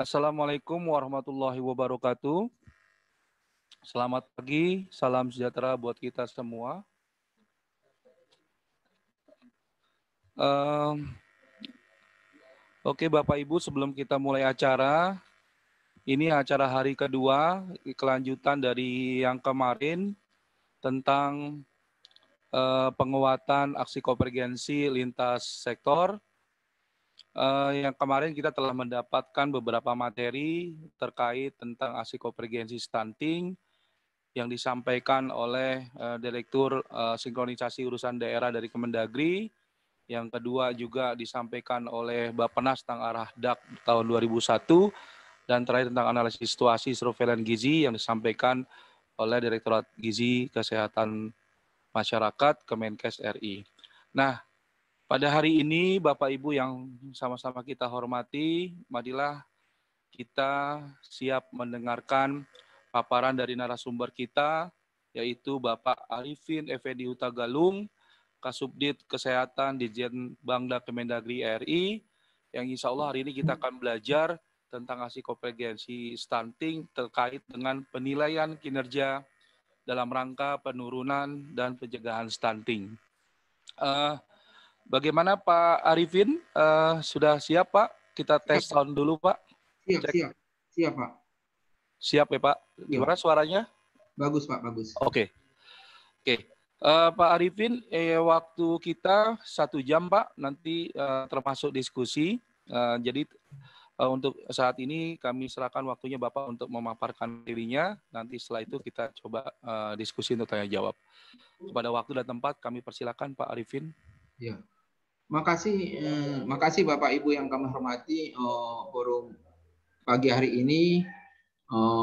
Assalamualaikum warahmatullahi wabarakatuh. Selamat pagi, salam sejahtera buat kita semua. Oke Bapak Ibu, sebelum kita mulai acara, ini acara hari kedua, kelanjutan dari yang kemarin tentang penguatan aksi konvergensi lintas sektor. Yang kemarin kita telah mendapatkan beberapa materi terkait tentang aksi konvergensi stunting yang disampaikan oleh Direktur Sinkronisasi Urusan Daerah dari Kemendagri. Yang kedua juga disampaikan oleh Bappenas tentang arah DAK tahun 2001. Dan terakhir tentang analisis situasi surveilan gizi yang disampaikan oleh Direktorat Gizi Kesehatan Masyarakat Kemenkes RI. Nah, pada hari ini Bapak Ibu yang sama-sama kita hormati, marilah kita siap mendengarkan paparan dari narasumber kita, yaitu Bapak Arifin Effendi Hutagalung, Kasubdit Kesehatan Ditjen Bangda Kemendagri RI, yang insya Allah hari ini kita akan belajar tentang aksi konvergensi stunting terkait dengan penilaian kinerja dalam rangka penurunan dan pencegahan stunting. Bagaimana Pak Arifin? Sudah siap Pak? Kita tes sound dulu Pak. Siap Pak. Siap ya Pak. Gimana suaranya? Bagus Pak, bagus. Oke. Pak Arifin, waktu kita 1 jam Pak, nanti termasuk diskusi. Jadi untuk saat ini kami serahkan waktunya Bapak untuk memaparkan dirinya. Nanti setelah itu kita coba diskusi untuk tanya jawab. Kepada waktu dan tempat kami persilakan Pak Arifin. Ya. Makasih Bapak Ibu yang kami hormati, forum pagi hari ini.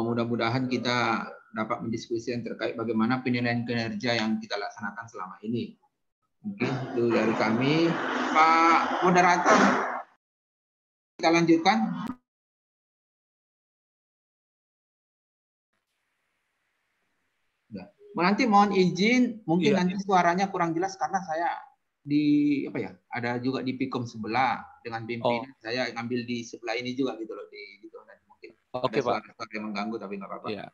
Mudah-mudahan kita dapat mendiskusikan terkait bagaimana penilaian kinerja yang kita laksanakan selama ini. Mungkin itu dari kami. Pak Moderator, kita lanjutkan. Nanti mohon izin, mungkin nanti suaranya kurang jelas karena saya ada juga di Pikom sebelah dengan pimpinan. Saya ngambil di sebelah ini juga gitu loh, mungkin ada suara-suara yang mengganggu tapi nggak apa-apa. Iya.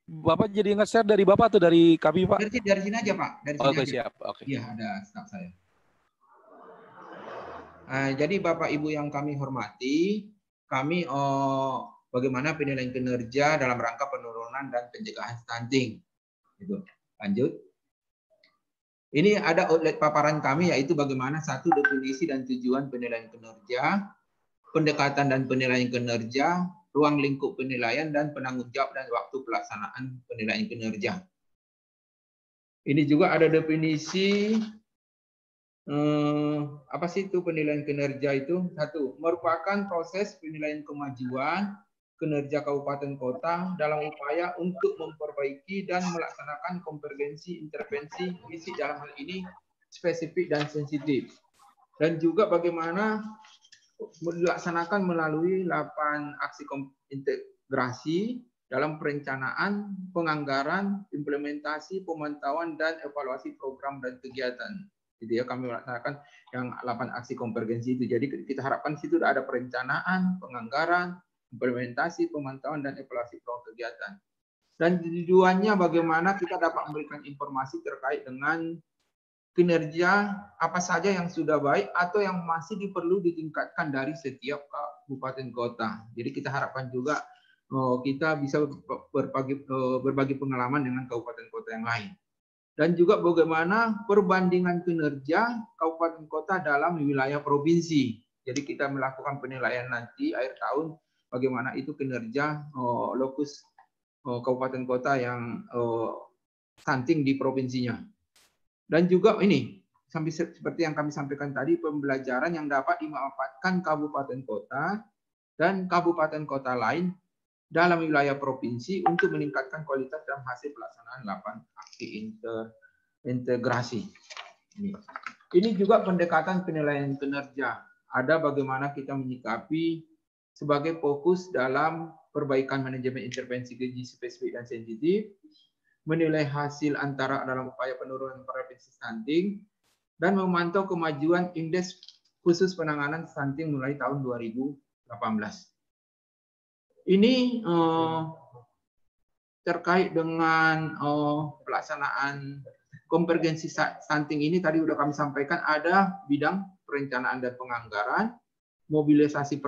Bapak jadi nge-share dari Bapak atau dari kami Pak? Dari sini aja Pak. Dari sini aja. Siap. Iya, ada staff saya. Jadi Bapak Ibu yang kami hormati, kami bagaimana penilaian kinerja dalam rangka penurunan dan pencegahan stunting. Gitu. Lanjut. Ini ada outlet paparan kami, yaitu bagaimana satu definisi dan tujuan penilaian kinerja, pendekatan dan penilaian kinerja, ruang lingkup penilaian, dan penanggung jawab dan waktu pelaksanaan penilaian kinerja. Ini juga ada definisi, apa sih itu penilaian kinerja itu? Satu, merupakan proses penilaian kemajuan kinerja kabupaten kota dalam upaya untuk memperbaiki dan melaksanakan konvergensi intervensi gizi dalam hal ini spesifik dan sensitif. Dan juga bagaimana dilaksanakan melalui 8 aksi integrasi dalam perencanaan, penganggaran, implementasi, pemantauan, dan evaluasi program dan kegiatan. Jadi ya kami melaksanakan yang 8 aksi konvergensi itu. Jadi kita harapkan di situ ada perencanaan, penganggaran, implementasi, pemantauan, dan evaluasi program kegiatan. Dan tujuannya bagaimana kita dapat memberikan informasi terkait dengan kinerja apa saja yang sudah baik atau yang masih perlu ditingkatkan dari setiap kabupaten kota. Jadi kita harapkan juga kita bisa berbagi pengalaman dengan kabupaten kota yang lain. Dan juga bagaimana perbandingan kinerja kabupaten kota dalam wilayah provinsi. Jadi kita melakukan penilaian nanti akhir tahun bagaimana itu kinerja lokus kabupaten kota yang stunting di provinsinya. Dan juga ini seperti yang kami sampaikan tadi, pembelajaran yang dapat dimanfaatkan kabupaten kota dan kabupaten kota lain dalam wilayah provinsi untuk meningkatkan kualitas dan hasil pelaksanaan 8 aksi integrasi. Ini juga pendekatan penilaian kinerja. Ada bagaimana kita menyikapi sebagai fokus dalam perbaikan manajemen intervensi gizi spesifik dan sensitif, menilai hasil antara dalam upaya penurunan prevalensi stunting, dan memantau kemajuan indeks khusus penanganan stunting mulai tahun 2018. Ini terkait dengan pelaksanaan konvergensi stunting ini tadi sudah kami sampaikan ada bidang perencanaan dan penganggaran, mobilisasi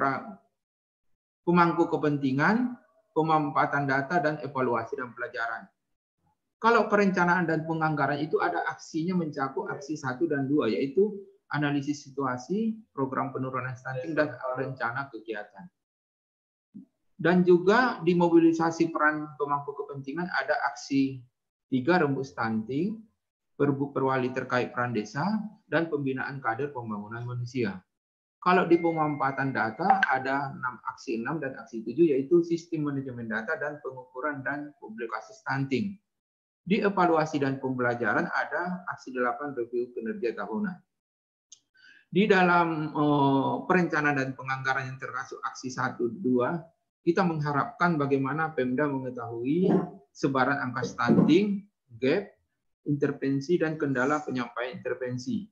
pemangku kepentingan, pemanfaatan data, dan evaluasi dan pelajaran. Kalau perencanaan dan penganggaran itu ada aksinya mencakup aksi 1 dan 2, yaitu analisis situasi, program penurunan stunting, dan rencana kegiatan. Dan juga di mobilisasi peran pemangku kepentingan ada aksi 3 rembuk stunting, perwali terkait peran desa, dan pembinaan kader pembangunan manusia. Kalau di pemanfaatan data ada aksi 6 dan aksi 7, yaitu sistem manajemen data dan pengukuran dan publikasi stunting. Di evaluasi dan pembelajaran ada aksi 8 review kinerja tahunan. Di dalam perencanaan dan penganggaran yang termasuk aksi 1, 2, kita mengharapkan bagaimana Pemda mengetahui sebaran angka stunting, gap, intervensi, dan kendala penyampaian intervensi.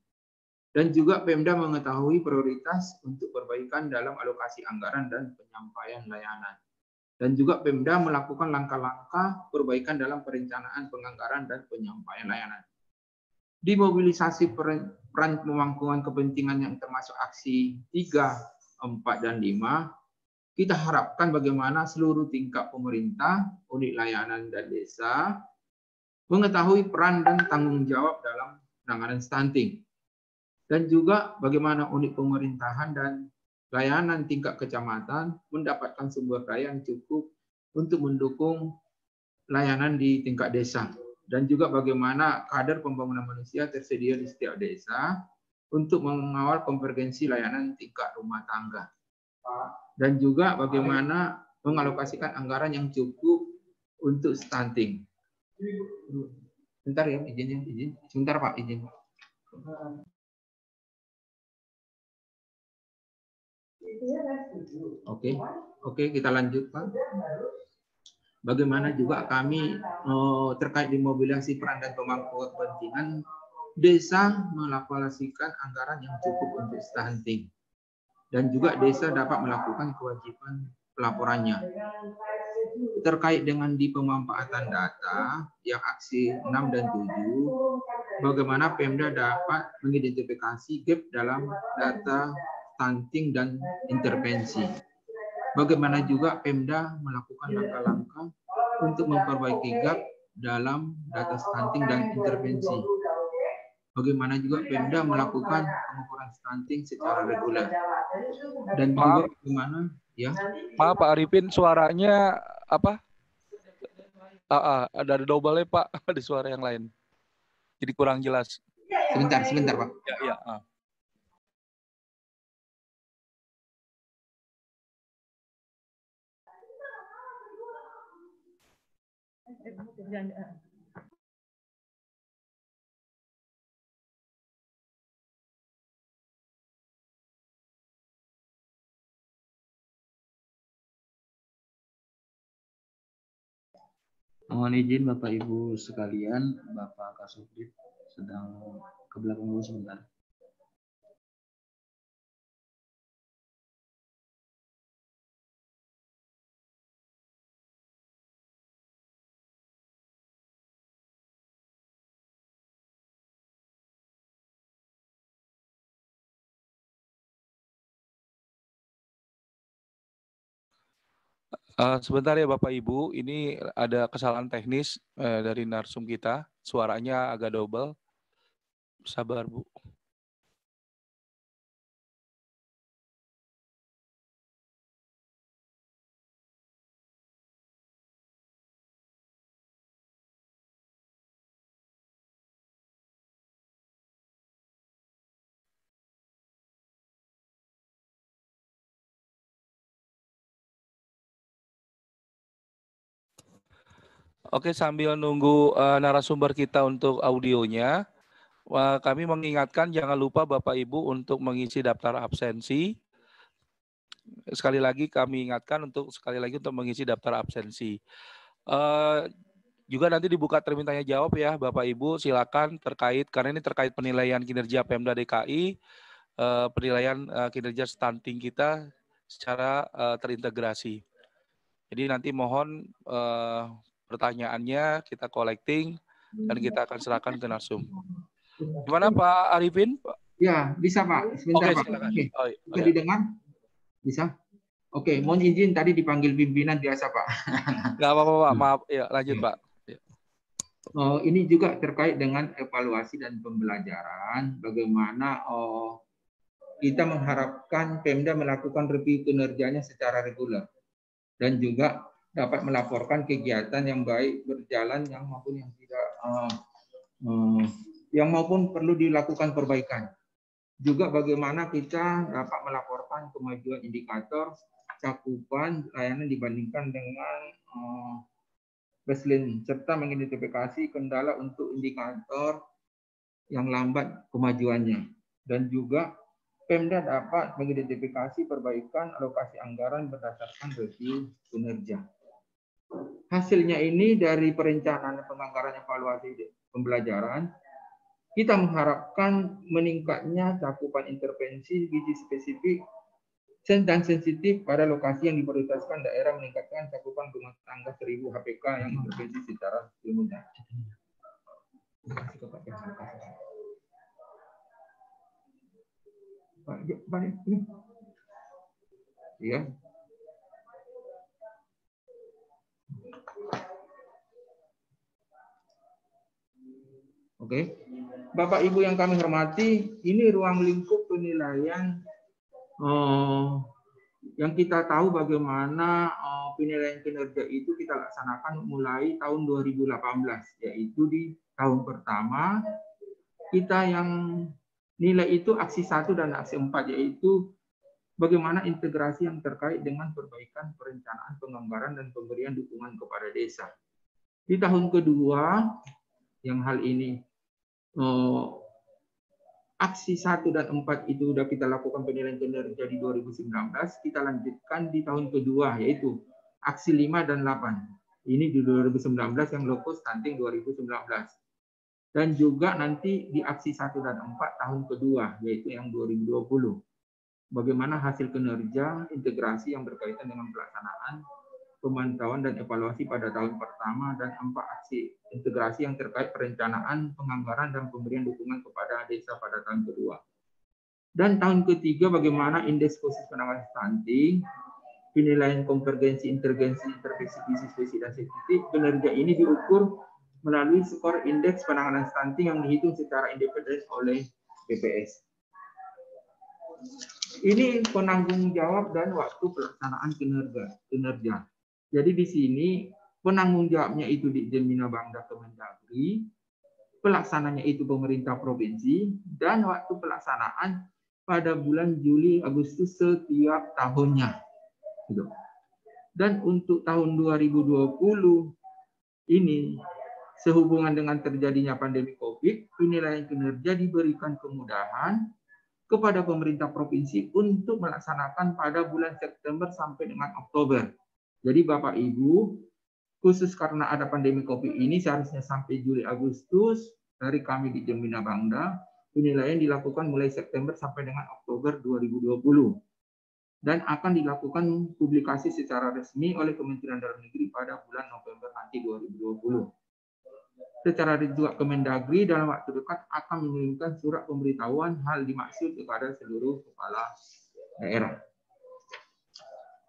Dan juga Pemda mengetahui prioritas untuk perbaikan dalam alokasi anggaran dan penyampaian layanan. Dan juga Pemda melakukan langkah-langkah perbaikan dalam perencanaan penganggaran dan penyampaian layanan. Di mobilisasi peran pemangkuan kepentingan yang termasuk aksi 3, 4, dan 5, kita harapkan bagaimana seluruh tingkat pemerintah, unit layanan, dan desa mengetahui peran dan tanggung jawab dalam penanganan stunting. Dan juga bagaimana unit pemerintahan dan layanan tingkat kecamatan mendapatkan sumber daya yang cukup untuk mendukung layanan di tingkat desa. Dan juga bagaimana kader pembangunan manusia tersedia di setiap desa untuk mengawal konvergensi layanan tingkat rumah tangga. Dan juga bagaimana mengalokasikan anggaran yang cukup untuk stunting. Bentar ya, izin. Sebentar Pak, izin. Oke, kita lanjut Pak. Bagaimana juga kami terkait dimobilisasi peran dan pemangku kepentingan, desa mengalokasikan anggaran yang cukup untuk stunting. Dan juga desa dapat melakukan kewajiban pelaporannya. Terkait dengan di pemanfaatan data yang aksi 6 dan 7, bagaimana Pemda dapat mengidentifikasi gap dalam data stunting dan intervensi. Bagaimana juga Pemda melakukan langkah-langkah untuk memperbaiki gap dalam data stunting dan intervensi. Bagaimana juga Pemda melakukan pengukuran stunting secara reguler. Dan juga bagaimana ya? Maaf Pak Arifin, suaranya apa? Ada double Pak di suara yang lain. Jadi kurang jelas. Sebentar Pak. Ya. Mohon izin Bapak Ibu sekalian, Bapak Kasubdit sedang ke belakang dulu sebentar. Sebentar ya Bapak Ibu, ini ada kesalahan teknis dari narsum kita, suaranya agak double. Sabar Bu. Oke, sambil nunggu narasumber kita untuk audionya, kami mengingatkan jangan lupa Bapak Ibu untuk mengisi daftar absensi. Sekali lagi kami ingatkan untuk mengisi daftar absensi. Juga nanti dibuka termin tanya jawab ya Bapak Ibu, silakan karena ini terkait penilaian kinerja Pemda DKI. penilaian kinerja stunting kita secara terintegrasi. Jadi nanti mohon pertanyaannya kita collecting dan kita akan serahkan ke Narsum. Gimana Pak Arifin? Ya, bisa Pak. Sebentar Pak. Silakan. Oke. Bisa didengar? Bisa? Oke, mohon izin tadi dipanggil pimpinan biasa Pak. Nggak apa-apa Pak, maaf. Ya, lanjut Pak. Ini juga terkait dengan evaluasi dan pembelajaran. Bagaimana kita mengharapkan Pemda melakukan review kinerjanya secara reguler dan juga dapat melaporkan kegiatan yang baik berjalan yang maupun yang tidak yang maupun perlu dilakukan perbaikan. Juga bagaimana kita dapat melaporkan kemajuan indikator cakupan layanan dibandingkan dengan baseline serta mengidentifikasi kendala untuk indikator yang lambat kemajuannya. Dan juga Pemda dapat mengidentifikasi perbaikan alokasi anggaran berdasarkan review kinerja. Hasilnya ini dari perencanaan penganggaran evaluasi pembelajaran, kita mengharapkan meningkatnya cakupan intervensi gizi spesifik dan sensitif pada lokasi yang diprioritaskan daerah, meningkatkan cakupan rumah tangga 1000 HPK yang intervensi secara simultan. Ya. Oke. Bapak Ibu yang kami hormati, ini ruang lingkup penilaian yang kita tahu bagaimana penilaian kinerja itu kita laksanakan mulai tahun 2018, yaitu di tahun pertama kita yang nilai itu aksi 1 dan aksi 4, yaitu bagaimana integrasi yang terkait dengan perbaikan perencanaan penganggaran dan pemberian dukungan kepada desa. Di tahun kedua, yang hal ini aksi 1 dan 4 itu sudah kita lakukan penilaian kinerja di 2019, kita lanjutkan di tahun kedua, yaitu aksi 5 dan 8. Ini di 2019 yang lokus stunting 2019. Dan juga nanti di aksi 1 dan 4 tahun kedua, yaitu yang 2020. Bagaimana hasil kinerja integrasi yang berkaitan dengan pelaksanaan pemantauan dan evaluasi pada tahun pertama dan 4 aksi integrasi yang terkait perencanaan, penganggaran, dan pemberian dukungan kepada desa pada tahun kedua. Dan tahun ketiga bagaimana indeks khusus penanganan stunting, penilaian konvergensi, intervensi gizi spesifik dan sensitif. Kinerja ini diukur melalui skor indeks penanganan stunting yang dihitung secara independen oleh BPS. Ini penanggung jawab dan waktu pelaksanaan kinerja. Jadi di sini penanggung jawabnya itu di Jemina Bangda Kemendagri, pelaksananya itu pemerintah provinsi, dan waktu pelaksanaan pada bulan Juli Agustus setiap tahunnya. Dan untuk tahun 2020 ini sehubungan dengan terjadinya pandemi COVID, penilaian kinerja diberikan kemudahan kepada pemerintah provinsi untuk melaksanakan pada bulan September sampai dengan Oktober. Jadi Bapak Ibu, khusus karena ada pandemi COVID ini seharusnya sampai Juli Agustus dari kami di Jemina Bangda, penilaian dilakukan mulai September sampai dengan Oktober 2020. Dan akan dilakukan publikasi secara resmi oleh Kementerian Dalam Negeri pada bulan November nanti 2020. Secara juga Kemendagri dalam waktu dekat akan mengirimkan surat pemberitahuan hal dimaksud kepada seluruh kepala daerah.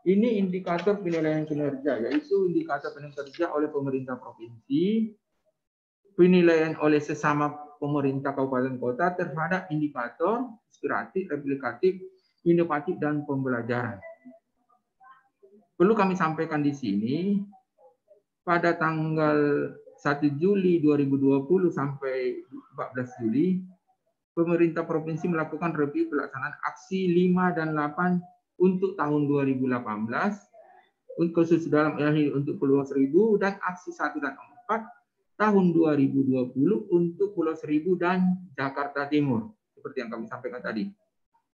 Ini indikator penilaian kinerja, yaitu indikator penilaian kinerja oleh pemerintah provinsi, penilaian oleh sesama pemerintah kabupaten kota terhadap indikator inspiratif, replikatif, inovatif, dan pembelajaran. Perlu kami sampaikan di sini, pada tanggal 1 Juli 2020 sampai 14 Juli, pemerintah provinsi melakukan review pelaksanaan aksi 5 dan 8 untuk tahun 2018, khusus dalam untuk Pulau Seribu, dan aksi 1 dan 4 tahun 2020 untuk Pulau Seribu dan Jakarta Timur, seperti yang kami sampaikan tadi.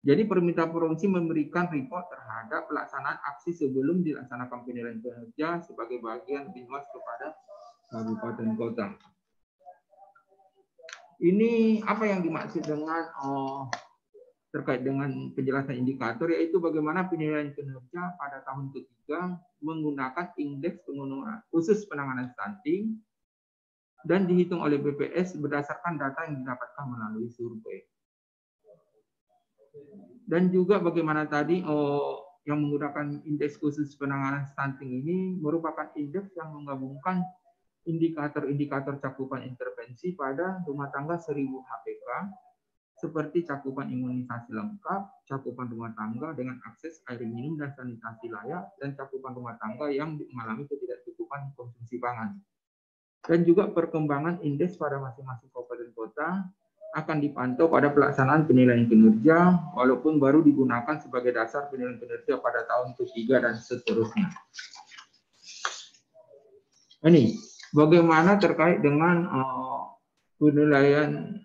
Jadi pemerintah provinsi memberikan report terhadap pelaksanaan aksi sebelum dilaksanakan penilaian kinerja sebagai bagian binwas kepada kabupaten kota. Ini apa yang dimaksud dengan terkait dengan penjelasan indikator, yaitu bagaimana penilaian kinerja pada tahun ketiga menggunakan indeks khusus penanganan stunting dan dihitung oleh BPS berdasarkan data yang didapatkan melalui survei. Dan juga bagaimana tadi yang menggunakan indeks khusus penanganan stunting ini merupakan indeks yang menggabungkan indikator-indikator cakupan intervensi pada rumah tangga 1000 HPK, seperti cakupan imunisasi lengkap, cakupan rumah tangga dengan akses air minum dan sanitasi layak, dan cakupan rumah tangga yang mengalami ketidakcukupan konsumsi pangan. Dan juga perkembangan indeks pada masing-masing kabupaten kota akan dipantau pada pelaksanaan penilaian kinerja, walaupun baru digunakan sebagai dasar penilaian kinerja pada tahun ketiga dan seterusnya. Ini bagaimana terkait dengan penilaian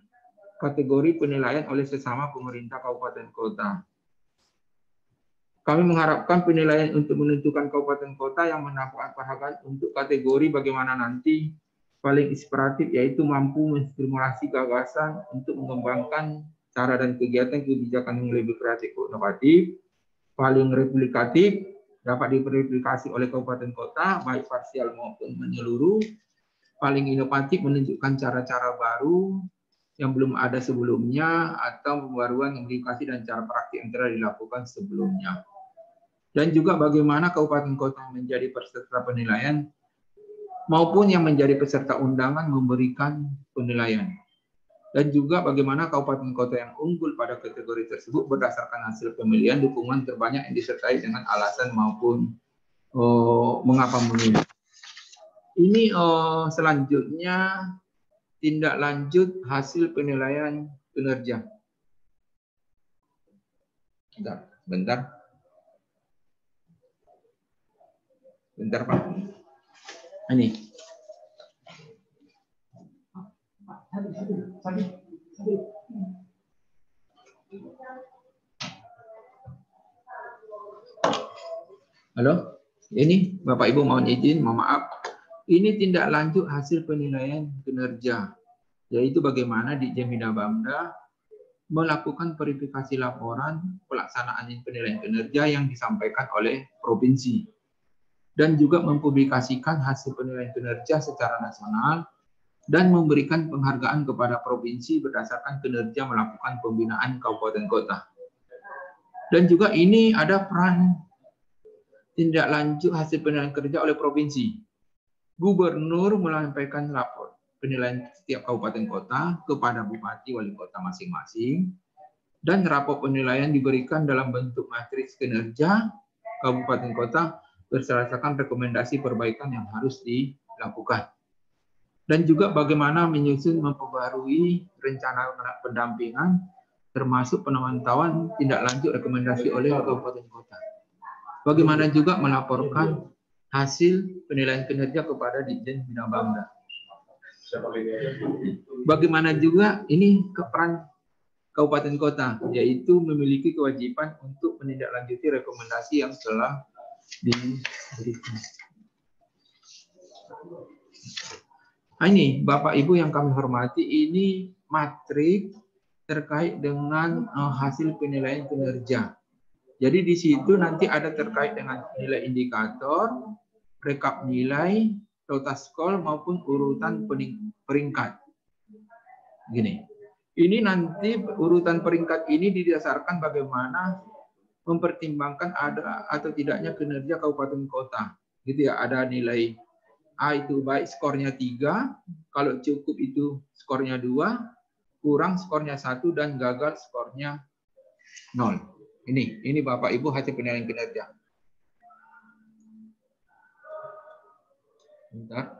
kategori penilaian oleh sesama pemerintah kabupaten kota. Kami mengharapkan penilaian untuk menentukan kabupaten kota yang mendapatkan penghargaan untuk kategori bagaimana nanti paling inspiratif, yaitu mampu menstimulasi gagasan untuk mengembangkan cara dan kegiatan kebijakan yang lebih kreatif dan inovatif, paling replikatif, dapat direplikasi oleh kabupaten kota baik parsial maupun menyeluruh, paling inovatif menunjukkan cara-cara baru yang belum ada sebelumnya atau pembaruan yang aplikasi dan cara praktik yang telah dilakukan sebelumnya. Dan juga bagaimana kabupaten kota menjadi peserta penilaian maupun yang menjadi peserta undangan memberikan penilaian. Dan juga bagaimana kabupaten kota yang unggul pada kategori tersebut berdasarkan hasil pemilihan dukungan terbanyak yang disertai dengan alasan maupun mengapa memilih. Ini selanjutnya tindak lanjut hasil penilaian kinerja. Bentar Pak. Ini. Halo, ini Bapak Ibu mohon izin, mohon maaf. Ini tindak lanjut hasil penilaian kinerja, yaitu bagaimana Ditjen Bina Bamda melakukan verifikasi laporan pelaksanaan penilaian kinerja yang disampaikan oleh provinsi, dan juga mempublikasikan hasil penilaian kinerja secara nasional dan memberikan penghargaan kepada provinsi berdasarkan kinerja melakukan pembinaan kabupaten kota. Dan juga ini ada peran tindak lanjut hasil penilaian kinerja oleh provinsi. Gubernur menyampaikan lapor penilaian setiap kabupaten kota kepada bupati wali kota masing-masing, dan rapor penilaian diberikan dalam bentuk matriks kinerja kabupaten kota berdasarkan rekomendasi perbaikan yang harus dilakukan. Dan juga bagaimana menyusun memperbarui rencana pendampingan termasuk pemantauan tindak lanjut rekomendasi oleh kabupaten kota. Bagaimana juga melaporkan hasil penilaian kinerja kepada Ditjen Bina Bamda. Bagaimana juga ini peran kabupaten kota, yaitu memiliki kewajiban untuk menindaklanjuti rekomendasi yang telah diberikan. Nah, ini Bapak Ibu yang kami hormati, ini matrik terkait dengan hasil penilaian kinerja. Jadi di situ nanti ada terkait dengan nilai indikator, rekap nilai, total skor maupun urutan peringkat. Gini. Ini nanti urutan peringkat ini didasarkan bagaimana mempertimbangkan ada atau tidaknya kinerja kabupaten kota. Gitu ya, ada nilai A itu baik skornya 3, kalau cukup itu skornya 2, kurang skornya 1 dan gagal skornya 0. Ini Bapak Ibu hasil penilaian kinerja. Bentar.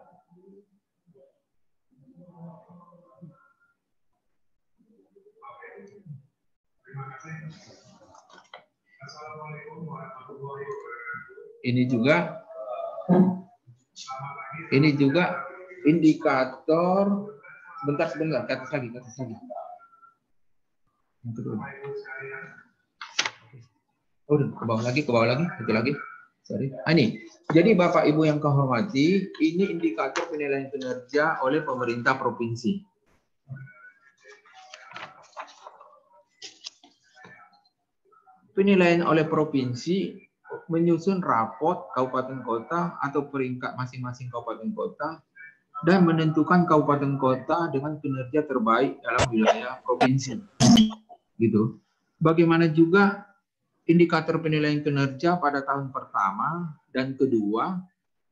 Ini juga indikator. Sebentar, ke atas lagi. Yang kedua. Oh, ke bawah lagi, itu lagi. Sorry. Ini. Jadi Bapak Ibu yang kehormati, ini indikator penilaian kinerja oleh pemerintah provinsi. Penilaian oleh provinsi menyusun rapot kabupaten kota atau peringkat masing-masing kabupaten kota dan menentukan kabupaten kota dengan kinerja terbaik dalam wilayah provinsi. Gitu. Bagaimana juga indikator penilaian kinerja pada tahun pertama dan kedua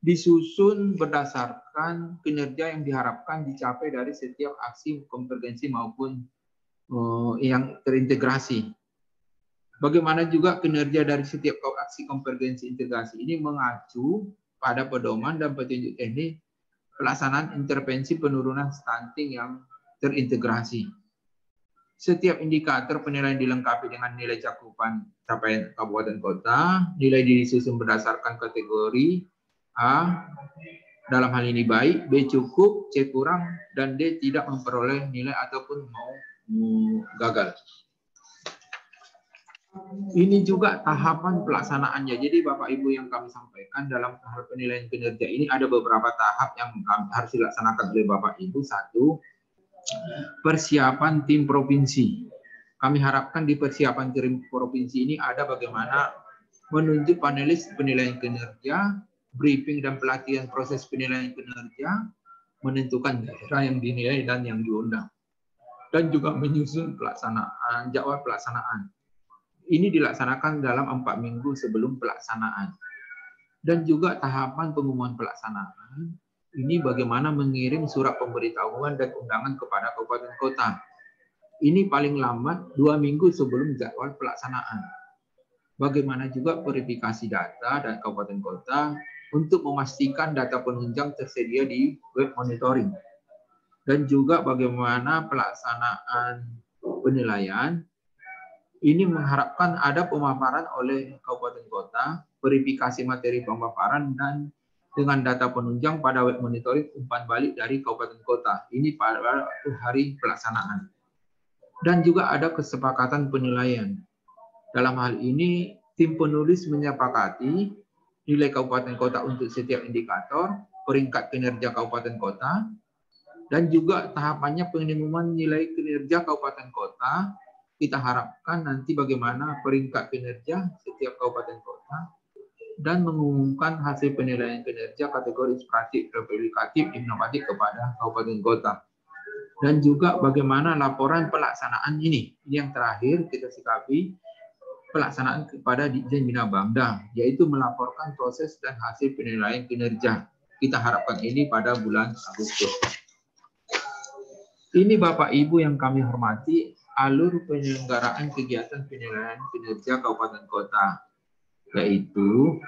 disusun berdasarkan kinerja yang diharapkan dicapai dari setiap aksi konvergensi maupun yang terintegrasi. Bagaimana juga kinerja dari setiap aksi konvergensi integrasi ini mengacu pada pedoman dan petunjuk teknik pelaksanaan intervensi penurunan stunting yang terintegrasi. Setiap indikator penilaian dilengkapi dengan nilai cakupan capaian kabupaten kota, nilai disusun berdasarkan kategori A, dalam hal ini baik, B cukup, C kurang, dan D tidak memperoleh nilai ataupun mau gagal. Ini juga tahapan pelaksanaannya. Jadi Bapak Ibu yang kami sampaikan dalam hal penilaian kinerja ini ada beberapa tahap yang harus dilaksanakan oleh Bapak Ibu. Satu, persiapan tim provinsi. Kami harapkan di persiapan tim provinsi ini ada bagaimana menunjuk panelis penilaian kinerja, briefing dan pelatihan proses penilaian kinerja, menentukan daerah yang dinilai dan yang diundang, dan juga menyusun pelaksanaan jadwal pelaksanaan. Ini dilaksanakan dalam 4 minggu sebelum pelaksanaan. Dan juga tahapan pengumuman pelaksanaan, ini bagaimana mengirim surat pemberitahuan dan undangan kepada kabupaten kota. Ini paling lambat 2 minggu sebelum jadwal pelaksanaan. Bagaimana juga verifikasi data dan kabupaten kota untuk memastikan data penunjang tersedia di web monitoring. Dan juga bagaimana pelaksanaan penilaian. Ini mengharapkan ada pemaparan oleh kabupaten kota, verifikasi materi pemaparan, dan dengan data penunjang pada web monitoring umpan balik dari kabupaten kota. Ini pada hari pelaksanaan. Dan juga ada kesepakatan penilaian. Dalam hal ini, tim penulis menyepakati nilai kabupaten kota untuk setiap indikator, peringkat kinerja kabupaten kota, dan juga tahapannya pengumuman nilai kinerja kabupaten kota. Kita harapkan nanti bagaimana peringkat kinerja setiap kabupaten kota dan mengumumkan hasil penilaian kinerja kategori inspiratif, replikatif, inovatif kepada kabupaten kota. Dan juga bagaimana laporan pelaksanaan ini. Ini yang terakhir kita sikapi pelaksanaan kepada Ditjen Bina Bangda, yaitu melaporkan proses dan hasil penilaian kinerja. Kita harapkan ini pada bulan Agustus. Ini Bapak Ibu yang kami hormati, alur penyelenggaraan kegiatan penilaian kinerja kabupaten kota, yaitu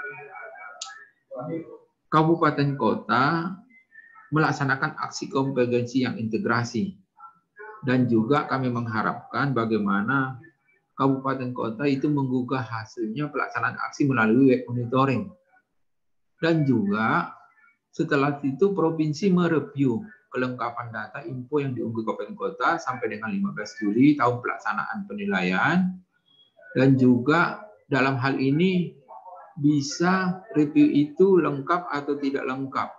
kabupaten kota melaksanakan aksi konvergensi yang integrasi, dan juga kami mengharapkan bagaimana kabupaten kota itu menggugah hasilnya pelaksanaan aksi melalui web monitoring, dan juga setelah itu provinsi mereview kelengkapan data info yang diunggah kabupaten kota sampai dengan 15 Juli tahun pelaksanaan penilaian. Dan juga dalam hal ini bisa review itu lengkap atau tidak lengkap.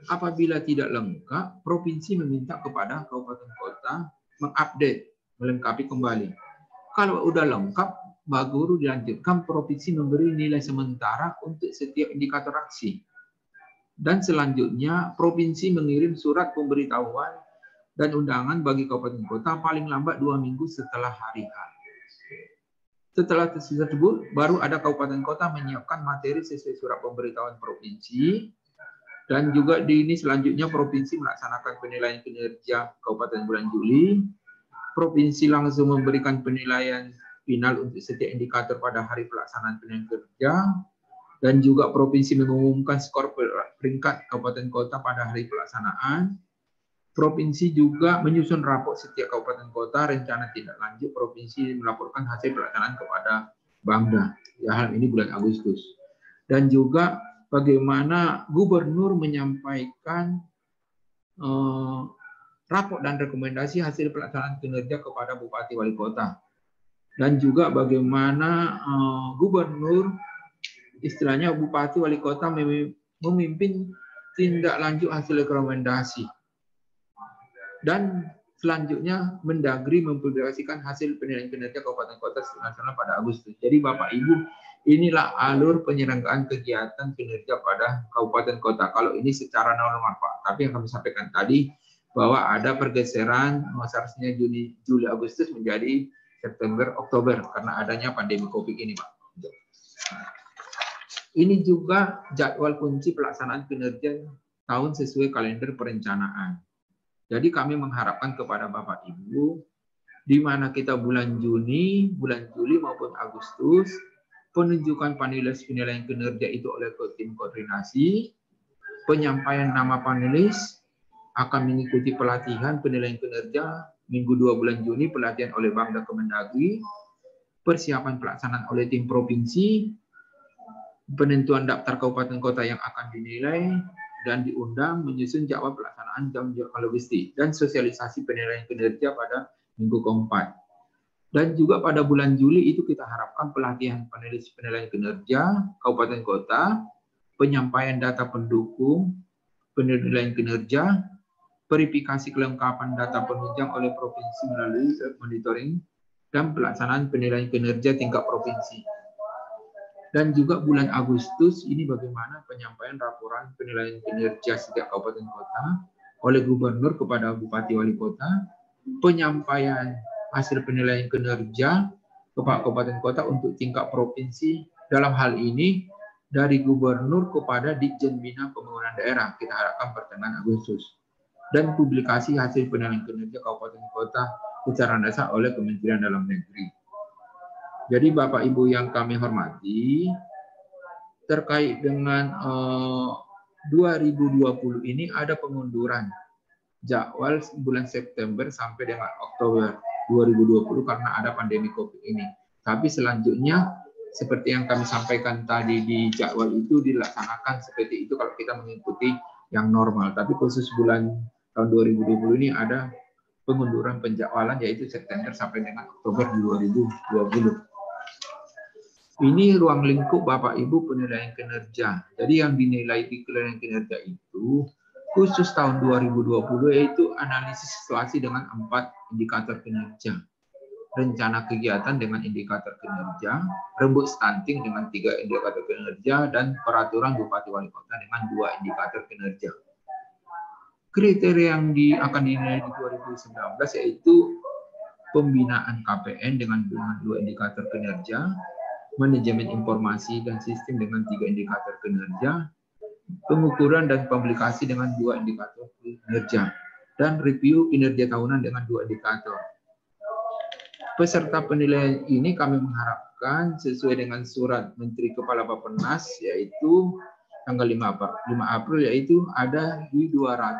Apabila tidak lengkap, provinsi meminta kepada kabupaten kota mengupdate, melengkapi kembali. Kalau udah lengkap, baru dilanjutkan provinsi memberi nilai sementara untuk setiap indikator aksi. Dan selanjutnya provinsi mengirim surat pemberitahuan dan undangan bagi kabupaten kota paling lambat 2 minggu setelah hari H. Setelah tersebut baru ada kabupaten kota menyiapkan materi sesuai surat pemberitahuan provinsi, dan juga di ini selanjutnya provinsi melaksanakan penilaian kinerja kabupaten bulan Juli. Provinsi langsung memberikan penilaian final untuk setiap indikator pada hari pelaksanaan penilaian kerja. Dan juga provinsi mengumumkan skor peringkat kabupaten kota pada hari pelaksanaan. Provinsi juga menyusun raport setiap kabupaten kota, rencana tindak lanjut provinsi melaporkan hasil pelaksanaan kepada Bangda. Ya, hal ini bulan Agustus. Dan juga bagaimana gubernur menyampaikan raport dan rekomendasi hasil pelaksanaan kinerja kepada bupati wali kota. Dan juga bagaimana gubernur, istilahnya bupati wali kota memimpin tindak lanjut hasil rekomendasi. Dan selanjutnya Mendagri mempublikasikan hasil penilaian kinerja kabupaten kota nasional pada Agustus. Jadi Bapak Ibu, inilah alur penyelenggaraan kegiatan kinerja pada kabupaten kota. Kalau ini secara normal Pak, tapi yang kami sampaikan tadi bahwa ada pergeseran seharusnya Juli Agustus menjadi September Oktober karena adanya pandemi Covid ini Pak. Ini juga jadwal kunci pelaksanaan kinerja tahun sesuai kalender perencanaan. Jadi kami mengharapkan kepada Bapak Ibu, di mana kita bulan Juni, bulan Juli maupun Agustus, penunjukan panelis penilaian kinerja itu oleh tim koordinasi, penyampaian nama panelis, akan mengikuti pelatihan penilaian kinerja minggu 2 bulan Juni, pelatihan oleh Bangda Kemendagri, persiapan pelaksanaan oleh tim provinsi, penentuan daftar kabupaten kota yang akan dinilai, dan diundang menyusun jadwal pelaksanaan jam logistik dan sosialisasi penilaian kinerja pada minggu keempat. Dan juga pada bulan Juli itu kita harapkan pelatihan panelis penilaian kinerja kabupaten kota, penyampaian data pendukung penilaian kinerja, verifikasi kelengkapan data penunjang oleh provinsi melalui monitoring, dan pelaksanaan penilaian kinerja tingkat provinsi. Dan juga bulan Agustus ini bagaimana penyampaian laporan penilaian kinerja setiap kabupaten kota oleh gubernur kepada bupati wali kota, penyampaian hasil penilaian kinerja kepada kabupaten kota untuk tingkat provinsi, dalam hal ini dari gubernur kepada Ditjen Bina Pembangunan Daerah, kita harapkan pertengahan Agustus, dan publikasi hasil penilaian kinerja kabupaten kota secara dasar oleh Kementerian Dalam Negeri. Jadi Bapak Ibu yang kami hormati, terkait dengan 2020 ini ada pengunduran jadwal bulan September sampai dengan Oktober 2020 karena ada pandemi COVID ini. Tapi selanjutnya seperti yang kami sampaikan tadi di jadwal itu dilaksanakan seperti itu kalau kita mengikuti yang normal. Tapi khusus bulan tahun 2020 ini ada pengunduran penjadwalan yaitu September sampai dengan Oktober 2020. Ini ruang lingkup Bapak Ibu penilaian kinerja. Jadi yang dinilai di penilaian kinerja itu khusus tahun 2020 yaitu analisis situasi dengan 4 indikator kinerja. Rencana kegiatan dengan indikator kinerja, rembuk stunting dengan 3 indikator kinerja, dan peraturan Bupati Wali Kota dengan 2 indikator kinerja. Kriteria yang akan dinilai di 2019 yaitu pembinaan KPN dengan 2 indikator kinerja, manajemen informasi dan sistem dengan 3 indikator kinerja, pengukuran dan publikasi dengan 2 indikator kinerja, dan review kinerja tahunan dengan 2 indikator. Peserta penilaian ini kami mengharapkan sesuai dengan surat Menteri Kepala Bappenas yaitu tanggal 5 April yaitu ada di 260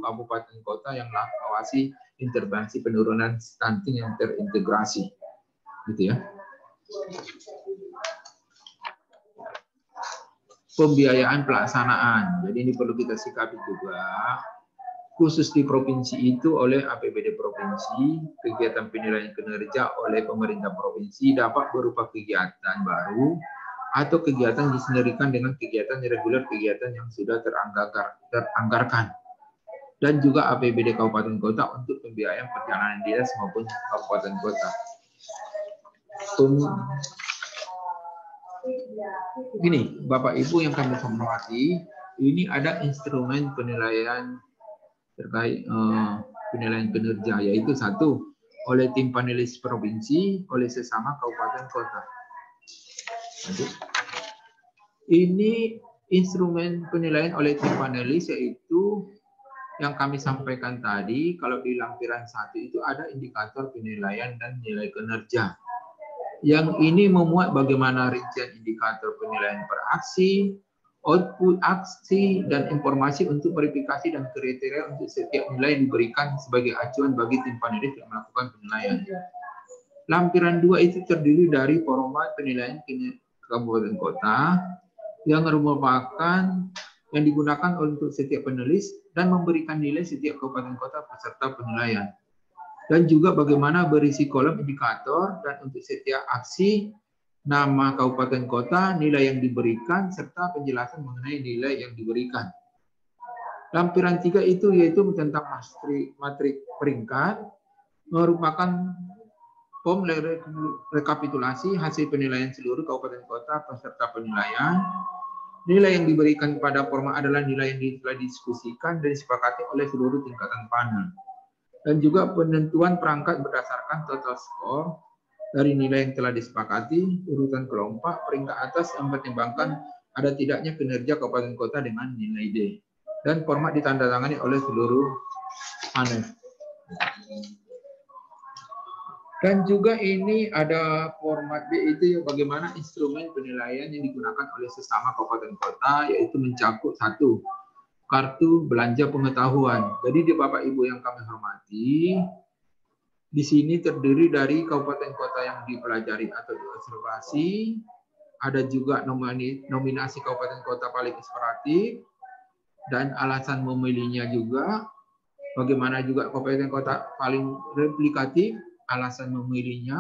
kabupaten kota yang mengawasi intervensi penurunan stunting yang terintegrasi. Gitu ya. Pembiayaan pelaksanaan. Jadi ini perlu kita sikapi juga. Khusus di provinsi itu oleh APBD provinsi, kegiatan penilaian kinerja oleh pemerintah provinsi dapat berupa kegiatan baru atau kegiatan diselenggarakan dengan kegiatan reguler, kegiatan yang sudah teranggarkan. Dan juga APBD kabupaten kota untuk pembiayaan perjalanan dinas maupun kabupaten kota. Gini, Bapak Ibu yang kami hormati, ini ada instrumen penilaian terkait penilaian kinerja, yaitu 1 oleh tim panelis provinsi, oleh sesama kabupaten kota. Ini instrumen penilaian oleh tim panelis yaitu yang kami sampaikan tadi, kalau di lampiran 1 itu ada indikator penilaian dan nilai kinerja. Yang ini memuat bagaimana rincian indikator penilaian per aksi, output aksi, dan informasi untuk verifikasi dan kriteria untuk setiap nilai diberikan sebagai acuan bagi tim panelis yang melakukan penilaian. Lampiran 2 itu terdiri dari format penilaian kabupaten kota yang merupakan yang digunakan untuk setiap penulis dan memberikan nilai setiap kabupaten kota peserta penilaian. Dan juga bagaimana berisi kolom indikator dan untuk setiap aksi, nama kabupaten kota, nilai yang diberikan, serta penjelasan mengenai nilai yang diberikan. Lampiran 3 itu yaitu tentang matrik peringkat, merupakan form rekapitulasi hasil penilaian seluruh kabupaten kota peserta penilaian. Nilai yang diberikan kepada format adalah nilai yang telah didiskusikan dan disepakati oleh seluruh tingkatan panel. Dan juga penentuan perangkat berdasarkan total score dari nilai yang telah disepakati, urutan kelompok, peringkat atas yang mempertimbangkan ada tidaknya kinerja kabupaten kota dengan nilai D. Dan format ditandatangani oleh seluruh panel. Dan juga ini ada format B itu bagaimana instrumen penilaian yang digunakan oleh sesama kabupaten kota, yaitu mencakup 1. Kartu belanja pengetahuan. Jadi di Bapak Ibu yang kami hormati, di sini terdiri dari kabupaten kota yang dipelajari atau diobservasi, ada juga nominasi kabupaten kota paling inspiratif, dan alasan memilihnya juga, bagaimana juga kabupaten kota paling replikatif, alasan memilihnya,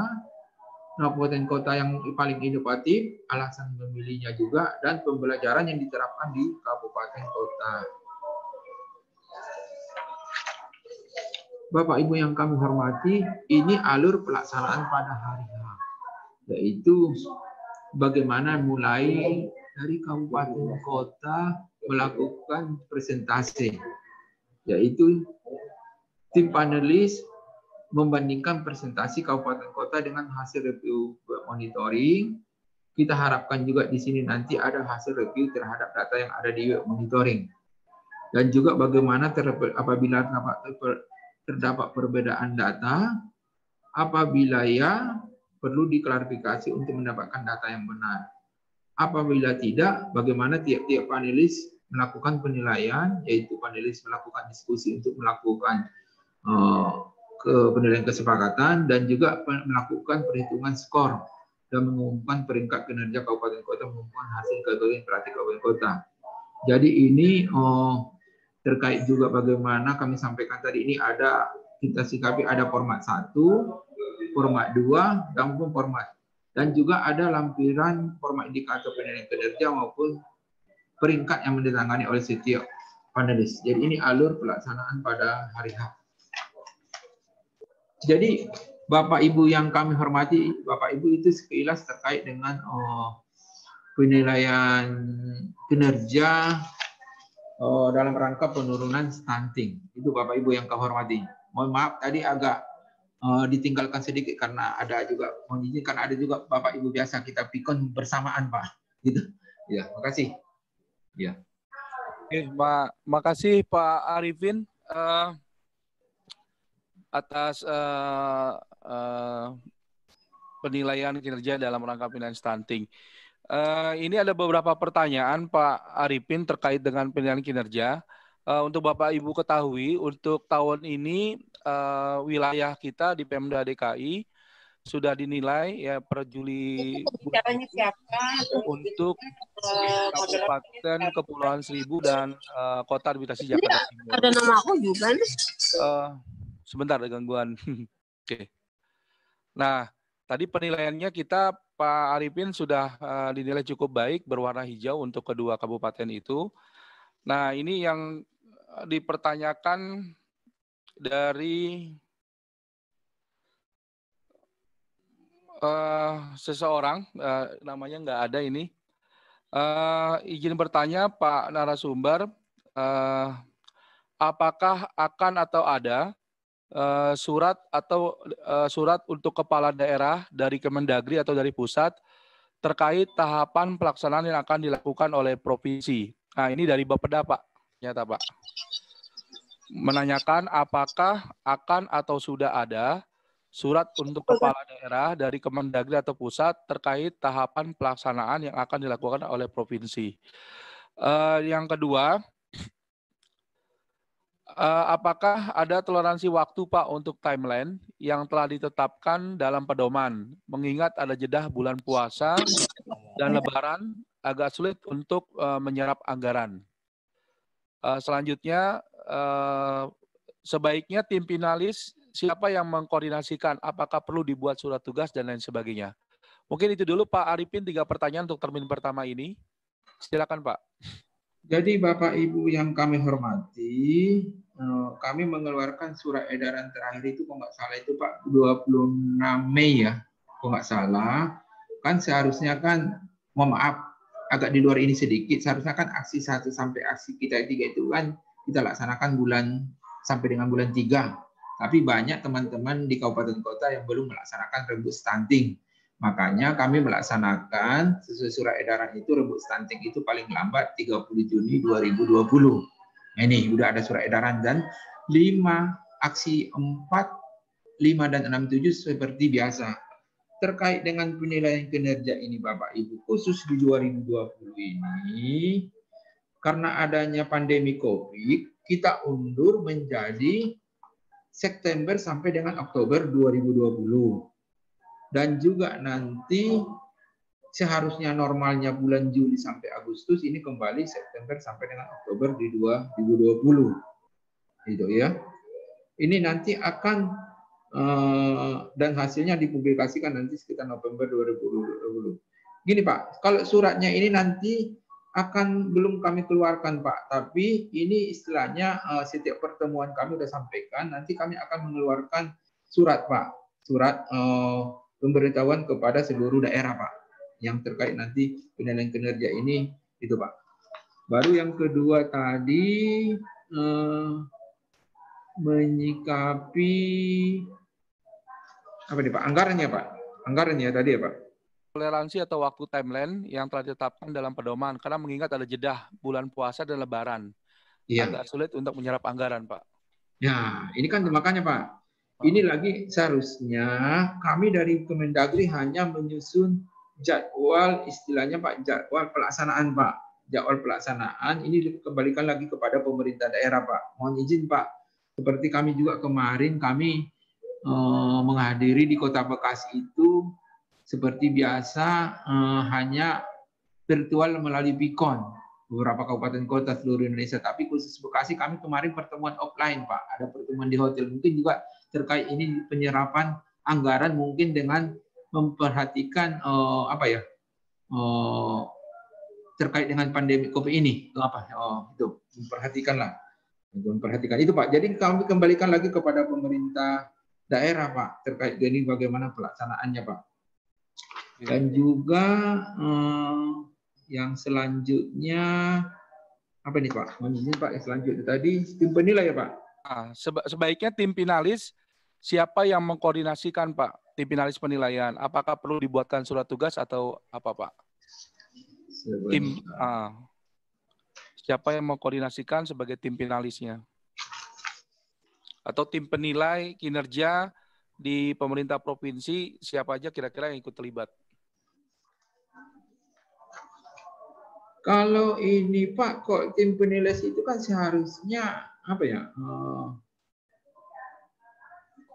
kabupaten kota yang paling inovatif, alasan memilihnya juga, dan pembelajaran yang diterapkan di kabupaten kota. Bapak Ibu yang kami hormati, ini alur pelaksanaan pada hari H, yaitu bagaimana mulai dari kabupaten kota melakukan presentasi, yaitu tim panelis membandingkan presentasi kabupaten kota dengan hasil review monitoring. Kita harapkan juga di sini nanti ada hasil review terhadap data yang ada di web monitoring. Dan juga bagaimana apabila terdapat perbedaan data, apabila ya perlu diklarifikasi untuk mendapatkan data yang benar. Apabila tidak, bagaimana tiap-tiap panelis melakukan penilaian, yaitu panelis melakukan diskusi untuk melakukan penilaian kesepakatan, dan juga melakukan perhitungan skor dan mengumumkan peringkat kinerja kabupaten kota, mengumumkan hasil kategori interaktif kabupaten kota. Jadi ini terkait juga bagaimana kami sampaikan tadi, ini ada, kita sikapi ada format 1, format 2, dan format. Dan juga ada lampiran format indikator penilaian kinerja maupun peringkat yang ditangani oleh setiap panelis. Jadi ini alur pelaksanaan pada hari H. Jadi Bapak Ibu yang kami hormati, Bapak Ibu itu sekilas terkait dengan penilaian kinerja dalam rangka penurunan stunting. Itu Bapak Ibu yang kami hormati. Mohon maaf tadi agak ditinggalkan sedikit karena ada juga, mohon izin karena ada juga Bapak Ibu biasa kita pikon bersamaan Pak. Gitu. Ya, makasih. Ya. Oke, makasih Pak Arifin atas penilaian kinerja dalam rangka penilaian stunting. Ini ada beberapa pertanyaan Pak Arifin terkait dengan penilaian kinerja. Untuk Bapak Ibu ketahui, untuk tahun ini wilayah kita di Pemda DKI sudah dinilai ya per Juli untuk Kabupaten Kepulauan Seribu dan Kota Administrasi Jakarta Timur. Ada nama aku juga nih. Sebentar ada gangguan. Oke. Nah, tadi penilaiannya kita Pak Arifin sudah dinilai cukup baik, berwarna hijau untuk kedua kabupaten itu. Nah, ini yang dipertanyakan dari seseorang, namanya nggak ada ini. Izin bertanya Pak narasumber, apakah akan atau ada surat untuk kepala daerah dari Kemendagri atau dari pusat terkait tahapan pelaksanaan yang akan dilakukan oleh provinsi. Nah, ini dari Bapeda Pak, nyata Pak. Menanyakan apakah akan atau sudah ada surat untuk kepala daerah dari Kemendagri atau pusat terkait tahapan pelaksanaan yang akan dilakukan oleh provinsi. Yang kedua, apakah ada toleransi waktu Pak untuk timeline yang telah ditetapkan dalam pedoman? Mengingat ada jeda bulan puasa dan lebaran agak sulit untuk menyerap anggaran. Selanjutnya, sebaiknya tim finalis siapa yang mengkoordinasikan? Apakah perlu dibuat surat tugas dan lain sebagainya? Mungkin itu dulu Pak Arifin, 3 pertanyaan untuk termin pertama ini. Silakan Pak. Jadi Bapak Ibu yang kami hormati, kami mengeluarkan surat edaran terakhir itu kalau nggak salah itu Pak 26 Mei ya, kalau nggak salah. Kan seharusnya kan, mohon maaf, agak di luar ini sedikit, seharusnya kan aksi 1 sampai aksi kita 3 itu kan kita laksanakan sampai dengan bulan 3. Tapi banyak teman-teman di kabupaten kota yang belum melaksanakan rebut stunting. Makanya kami melaksanakan sesuai surat edaran itu rebut stunting itu paling lambat 30 Juni 2020. Nah, ini udah ada surat edaran dan 5 aksi 4, 5 dan 6, 7 seperti biasa. Terkait dengan penilaian kinerja ini Bapak Ibu, khusus di 2020 ini, karena adanya pandemi COVID, kita undur menjadi September sampai dengan Oktober 2020. Dan juga nanti seharusnya normalnya bulan Juli sampai Agustus, ini kembali September sampai dengan Oktober di 2020. Gitu ya. Ini nanti akan dan hasilnya dipublikasikan nanti sekitar November 2020. Gini Pak, kalau suratnya ini nanti akan belum kami keluarkan Pak, tapi ini istilahnya setiap pertemuan kami sudah sampaikan, nanti kami akan mengeluarkan surat Pak, surat pemberitahuan kepada seluruh daerah Pak, yang terkait nanti penilaian kinerja ini itu Pak. Baru yang kedua tadi menyikapi apa nih Pak? Anggarannya Pak? Anggarannya tadi ya Pak? Toleransi atau waktu timeline yang telah ditetapkan dalam pedoman, karena mengingat ada jeda bulan puasa dan lebaran. Iya. Agak sulit untuk menyerap anggaran, Pak. Ya, ini kan makanya Pak. Ini lagi seharusnya kami dari Kemendagri hanya menyusun jadwal istilahnya Pak, jadwal pelaksanaan Pak. Jadwal pelaksanaan ini dikembalikan lagi kepada pemerintah daerah Pak. Mohon izin Pak, seperti kami juga kemarin kami menghadiri di Kota Bekasi itu seperti biasa hanya virtual melalui Pikon beberapa kabupaten kota seluruh Indonesia, tapi khusus Bekasi kami kemarin pertemuan offline Pak, ada pertemuan di hotel, mungkin juga terkait ini penyerapan anggaran mungkin dengan memperhatikan terkait dengan pandemi COVID ini itu memperhatikan itu Pak. Jadi kami kembalikan lagi kepada pemerintah daerah Pak terkait ini bagaimana pelaksanaannya Pak. Dan juga yang selanjutnya apa nih Pak? Ini Pak yang selanjutnya tadi tim penilai ya Pak. Sebaiknya tim finalis siapa yang mengkoordinasikan Pak? Tim finalis penilaian, apakah perlu dibuatkan surat tugas atau apa Pak? Tim siapa yang mengkoordinasikan sebagai tim finalisnya? Atau tim penilai kinerja di pemerintah provinsi siapa aja kira-kira yang ikut terlibat? Kalau ini Pak, kok tim penilai itu kan seharusnya apa ya?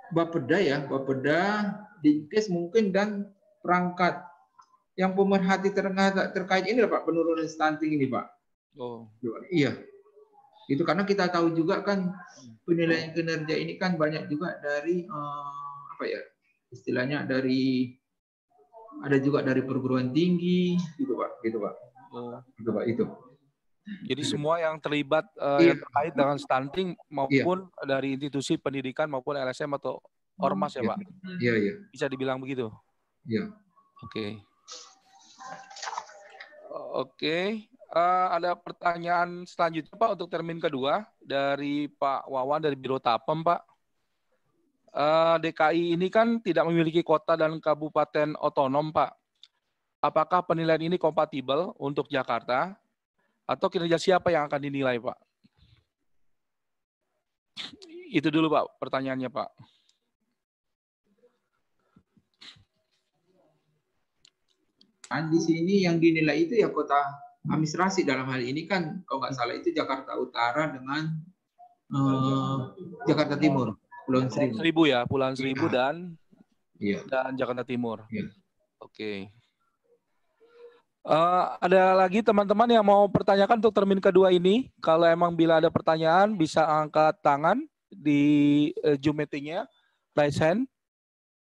Bapeda ya, Bapeda, Dinkes mungkin dan perangkat yang pemerhati terkait ini Pak, penurunan stunting ini Pak. Oh. Iya. Itu karena kita tahu juga kan penilaian kinerja ini kan banyak juga dari istilahnya dari ada juga dari perguruan tinggi gitu Pak, gitu Pak. Gitu Pak itu. Jadi semua yang terlibat yang terkait dengan stunting maupun dari institusi pendidikan maupun LSM atau ormas ya Pak? Iya, iya. Bisa dibilang begitu? Iya. Oke. Ada pertanyaan selanjutnya Pak untuk termin kedua dari Pak Wawan dari Biro Tapem Pak. DKI ini kan tidak memiliki kota dan kabupaten otonom Pak. Apakah penilaian ini kompatibel untuk Jakarta atau kinerja siapa yang akan dinilai Pak? Itu dulu Pak pertanyaannya Pak. Di sini yang dinilai itu ya kota administrasi dalam hal ini kan kalau nggak salah itu Jakarta Utara dengan Jakarta Timur, Pulau Seribu ya, Pulau Seribu dan Jakarta Timur. Iya. Oke. Ada lagi teman-teman yang mau pertanyakan untuk termin kedua ini? Kalau emang bila ada pertanyaan bisa angkat tangan di Zoom meetingnya, raise hand.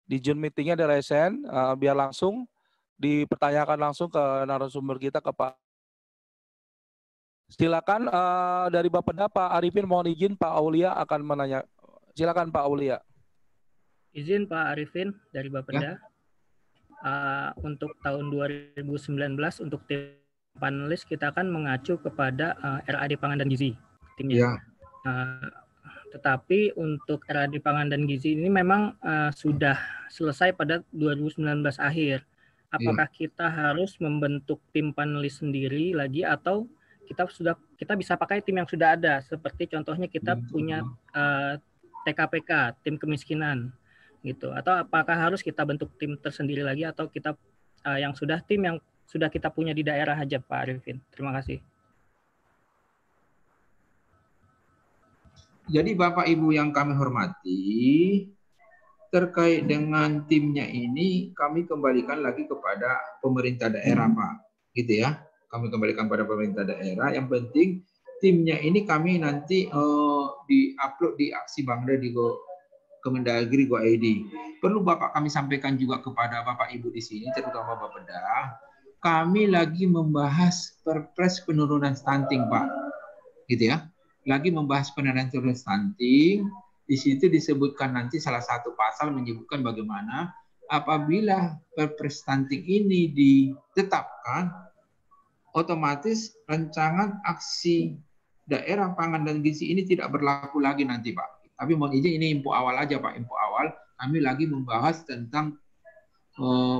Di Zoom meetingnya ada raise hand, biar langsung dipertanyakan langsung ke narasumber kita ke Pak. Silakan dari Bapeda Pak Arifin, mohon izin Pak Aulia akan menanya. Silakan Pak Aulia. Izin Pak Arifin dari Bapeda. Untuk tahun 2019 untuk tim panelis kita akan mengacu kepada RAD Pangan dan Gizi timnya. Tetapi untuk RAD Pangan dan Gizi ini memang sudah selesai pada 2019 akhir. Apakah kita harus membentuk tim panelis sendiri lagi atau kita bisa pakai tim yang sudah ada, seperti contohnya kita punya TKPK, tim kemiskinan gitu, atau apakah harus kita bentuk tim tersendiri lagi atau kita yang sudah kita punya di daerah aja Pak Arifin? Terima kasih. Jadi Bapak Ibu yang kami hormati, terkait dengan timnya ini kami kembalikan lagi kepada pemerintah daerah Pak, gitu ya. Kami kembalikan pada pemerintah daerah. Yang penting timnya ini kami nanti di-upload di Aksi Bangda di Kemendagri Go.id. Perlu Bapak kami sampaikan juga kepada Bapak Ibu di sini, terutama Bapeda, kami lagi membahas Perpres penurunan stunting, Pak. Gitu ya. Lagi membahas penurunan stunting. Di situ disebutkan nanti salah satu pasal menyebutkan bagaimana apabila Perpres stunting ini ditetapkan, otomatis rancangan aksi daerah pangan dan gizi ini tidak berlaku lagi nanti, Pak. Tapi mohon izin ini info awal aja Pak, info awal. Kami lagi membahas tentang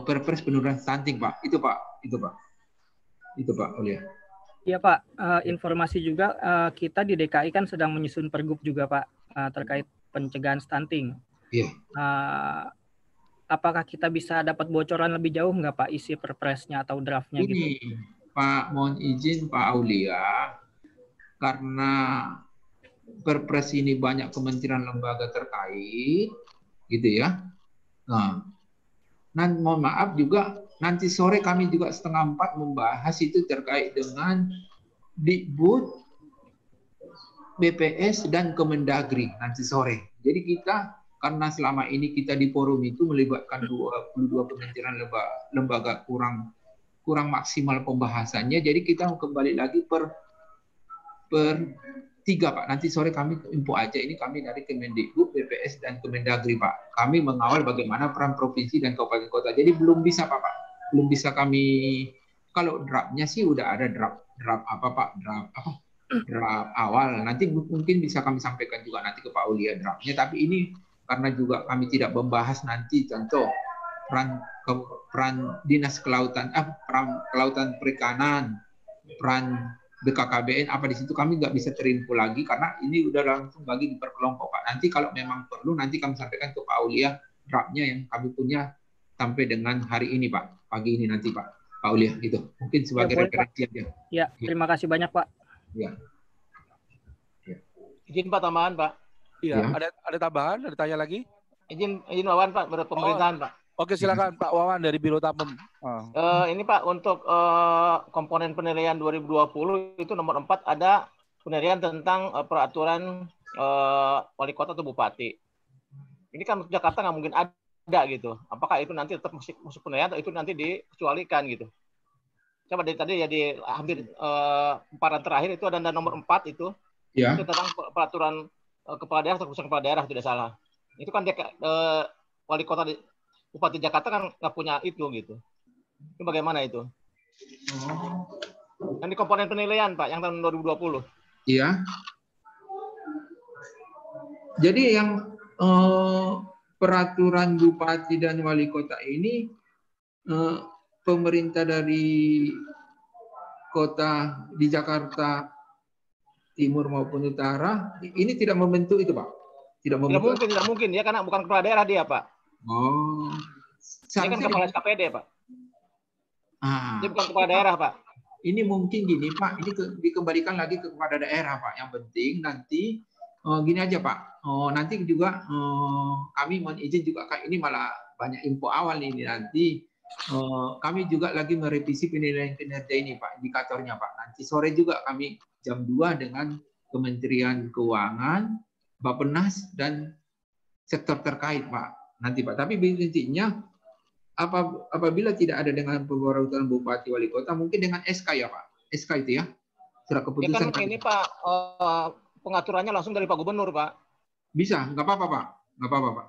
Perpres penurunan stunting Pak. Itu Pak, itu Pak Aulia. Iya Pak, informasi juga kita di DKI kan sedang menyusun pergub juga Pak terkait pencegahan stunting. Iya. Apakah kita bisa dapat bocoran lebih jauh nggak Pak isi perpresnya atau draftnya gitu? Pak, mohon izin Pak Aulia, karena Perpres ini banyak kementerian lembaga terkait, gitu ya. Nah, mohon maaf juga nanti sore kami juga 3:30 membahas itu terkait dengan Dikbud, BPS dan Kemendagri nanti sore. Jadi kita karena selama ini kita di forum itu melibatkan 22 kementerian lembaga kurang maksimal pembahasannya. Jadi kita kembali lagi per 3 Pak. Nanti sore kami info aja ini kami dari Kemendikbud, BPS dan Kemendagri Pak. Kami mengawal bagaimana peran provinsi dan kabupaten kota. Jadi belum bisa Pak. Belum bisa kami, kalau draftnya sih udah ada draft awal. Nanti mungkin bisa kami sampaikan juga nanti ke Pak Aulia draftnya. Tapi ini karena juga kami tidak membahas nanti contoh peran dinas kelautan, peran kelautan perikanan, peran BKKBN apa di situ kami nggak bisa terinfo lagi karena ini udah langsung bagi di perkelompok Pak. Nanti kalau memang perlu nanti kami sampaikan ke Pak Aulia draftnya yang kami punya sampai dengan hari ini Pak, pagi ini nanti Pak Aulia gitu. Mungkin sebagai referensi aja. Ya, terima kasih banyak Pak. Ya. Izin Pak tambahan Pak. Iya, ada tambahan, ada tanya lagi? Izin Wawan Pak menurut pemerintahan Pak. Oke, silakan Pak Wawan dari Biro Tapem. Ini Pak untuk komponen penilaian 2020 itu nomor 4 ada penilaian tentang peraturan wali kota atau bupati. Ini kan Jakarta nggak mungkin ada gitu. Apakah itu nanti tetap masuk penilaian atau itu nanti dikecualikan gitu? Coba dari tadi ya di hampir paparan terakhir itu ada nomor 4 itu. Ya. Itu tentang peraturan kepala daerah atau pusat kepala daerah tidak salah. Itu kan wali kota Bupati Jakarta kan nggak punya itu gitu. Itu bagaimana itu? Yang di komponen penilaian Pak, yang tahun 2020. Iya. Jadi yang peraturan bupati dan wali kota ini pemerintah dari kota di Jakarta Timur maupun Utara ini tidak membentuk itu Pak. Tidak mungkin ya karena bukan kepala daerah dia Pak. Oh, ini kan kepala KPD Pak. Dia bukan kepala daerah Pak. Ini mungkin gini Pak, ini dikembalikan lagi kepada daerah Pak. Yang penting nanti gini aja Pak. Nanti juga kami mohon izin juga ini malah banyak info awal ini nanti. Kami juga lagi merevisi penilaian kinerja ini Pak, indikatornya Pak. Nanti sore juga kami jam 2 dengan Kementerian Keuangan, Bappenas dan sektor terkait Pak. Nanti Pak, tapi intinya apabila tidak ada dengan peraturan bupati wali kota, mungkin dengan SK ya Pak, SK itu ya, Surat Ya keputusan kan ini Pak, pengaturannya langsung dari Pak Gubernur Pak. bisa, nggak apa-apa Pak, nggak apa-apa Pak.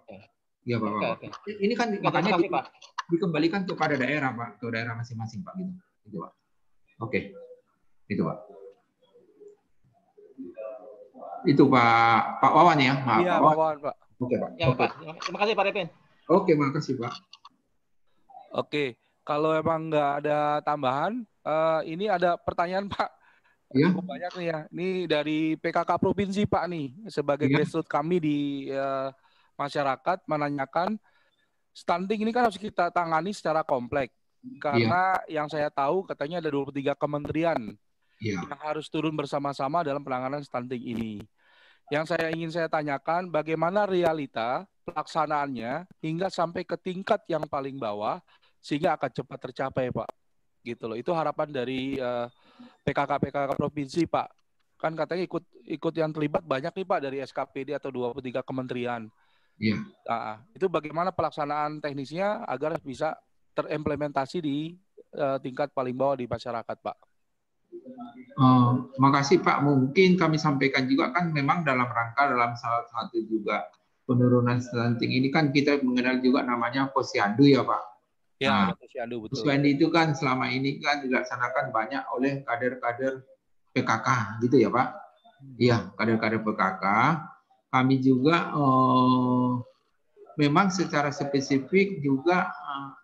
Ya Pak. Oke. Ini kan Oke, makanya terima kasih, Pak. dikembalikan kepada daerah Pak, ke daerah masing-masing Pak gitu. Itu Pak. Oke. Itu Pak. Itu Pak Wawan ya, maaf Iya, Pak Pak Wawan, Pak. Oke Pak. Ya, Pak. Terima kasih Pak Repin. Oke, makasih Pak. Oke, kalau emang nggak ada tambahan, ini ada pertanyaan Pak. Ya. Cukup banyak nih ya. Ini dari PKK Provinsi Pak nih, sebagai Ya. grassroots kami di masyarakat menanyakan, stunting ini kan harus kita tangani secara kompleks. Karena yang saya tahu katanya ada 23 kementerian yang harus turun bersama-sama dalam penanganan stunting ini. Yang saya tanyakan, bagaimana realita pelaksanaannya hingga sampai ke tingkat yang paling bawah sehingga akan cepat tercapai, Pak. Gitu loh. Itu harapan dari PKK provinsi, Pak. Kan katanya ikut yang terlibat banyak nih, Pak, dari SKPD atau 23 kementerian. Iya. Nah, itu bagaimana pelaksanaan teknisnya agar bisa terimplementasi di tingkat paling bawah di masyarakat, Pak. Makasih Pak. Mungkin kami sampaikan juga kan memang dalam salah satu juga penurunan stunting ini kan kita mengenal juga namanya posyandu ya Pak. Ya, posyandu betul. Posyandu itu kan selama ini kan dilaksanakan banyak oleh kader-kader PKK gitu ya Pak. Iya, kader-kader PKK. Kami juga memang secara spesifik juga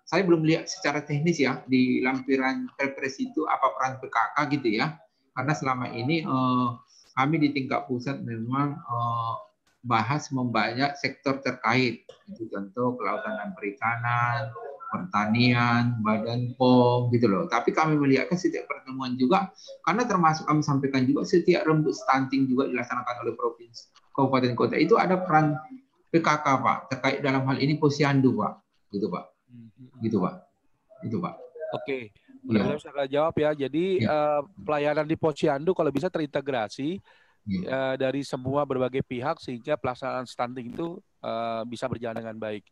saya belum lihat secara teknis ya di lampiran Perpres itu apa peran PKK gitu ya. Karena selama ini kami di tingkat pusat memang bahas membanyak sektor terkait. Itu contoh kelautan dan perikanan, pertanian, Badan POM gitu loh. Tapi kami melihatkan setiap pertemuan juga, karena termasuk kami sampaikan juga setiap rembuk stunting juga dilaksanakan oleh provinsi, kabupaten kota itu ada peran PKK Pak terkait dalam hal ini posyandu Pak, gitu Pak, gitu Pak, itu Pak. Oke, mudah-mudahan bisa jawab ya. Jadi pelayanan di posyandu kalau bisa terintegrasi dari semua berbagai pihak sehingga pelaksanaan stunting itu bisa berjalan dengan baik.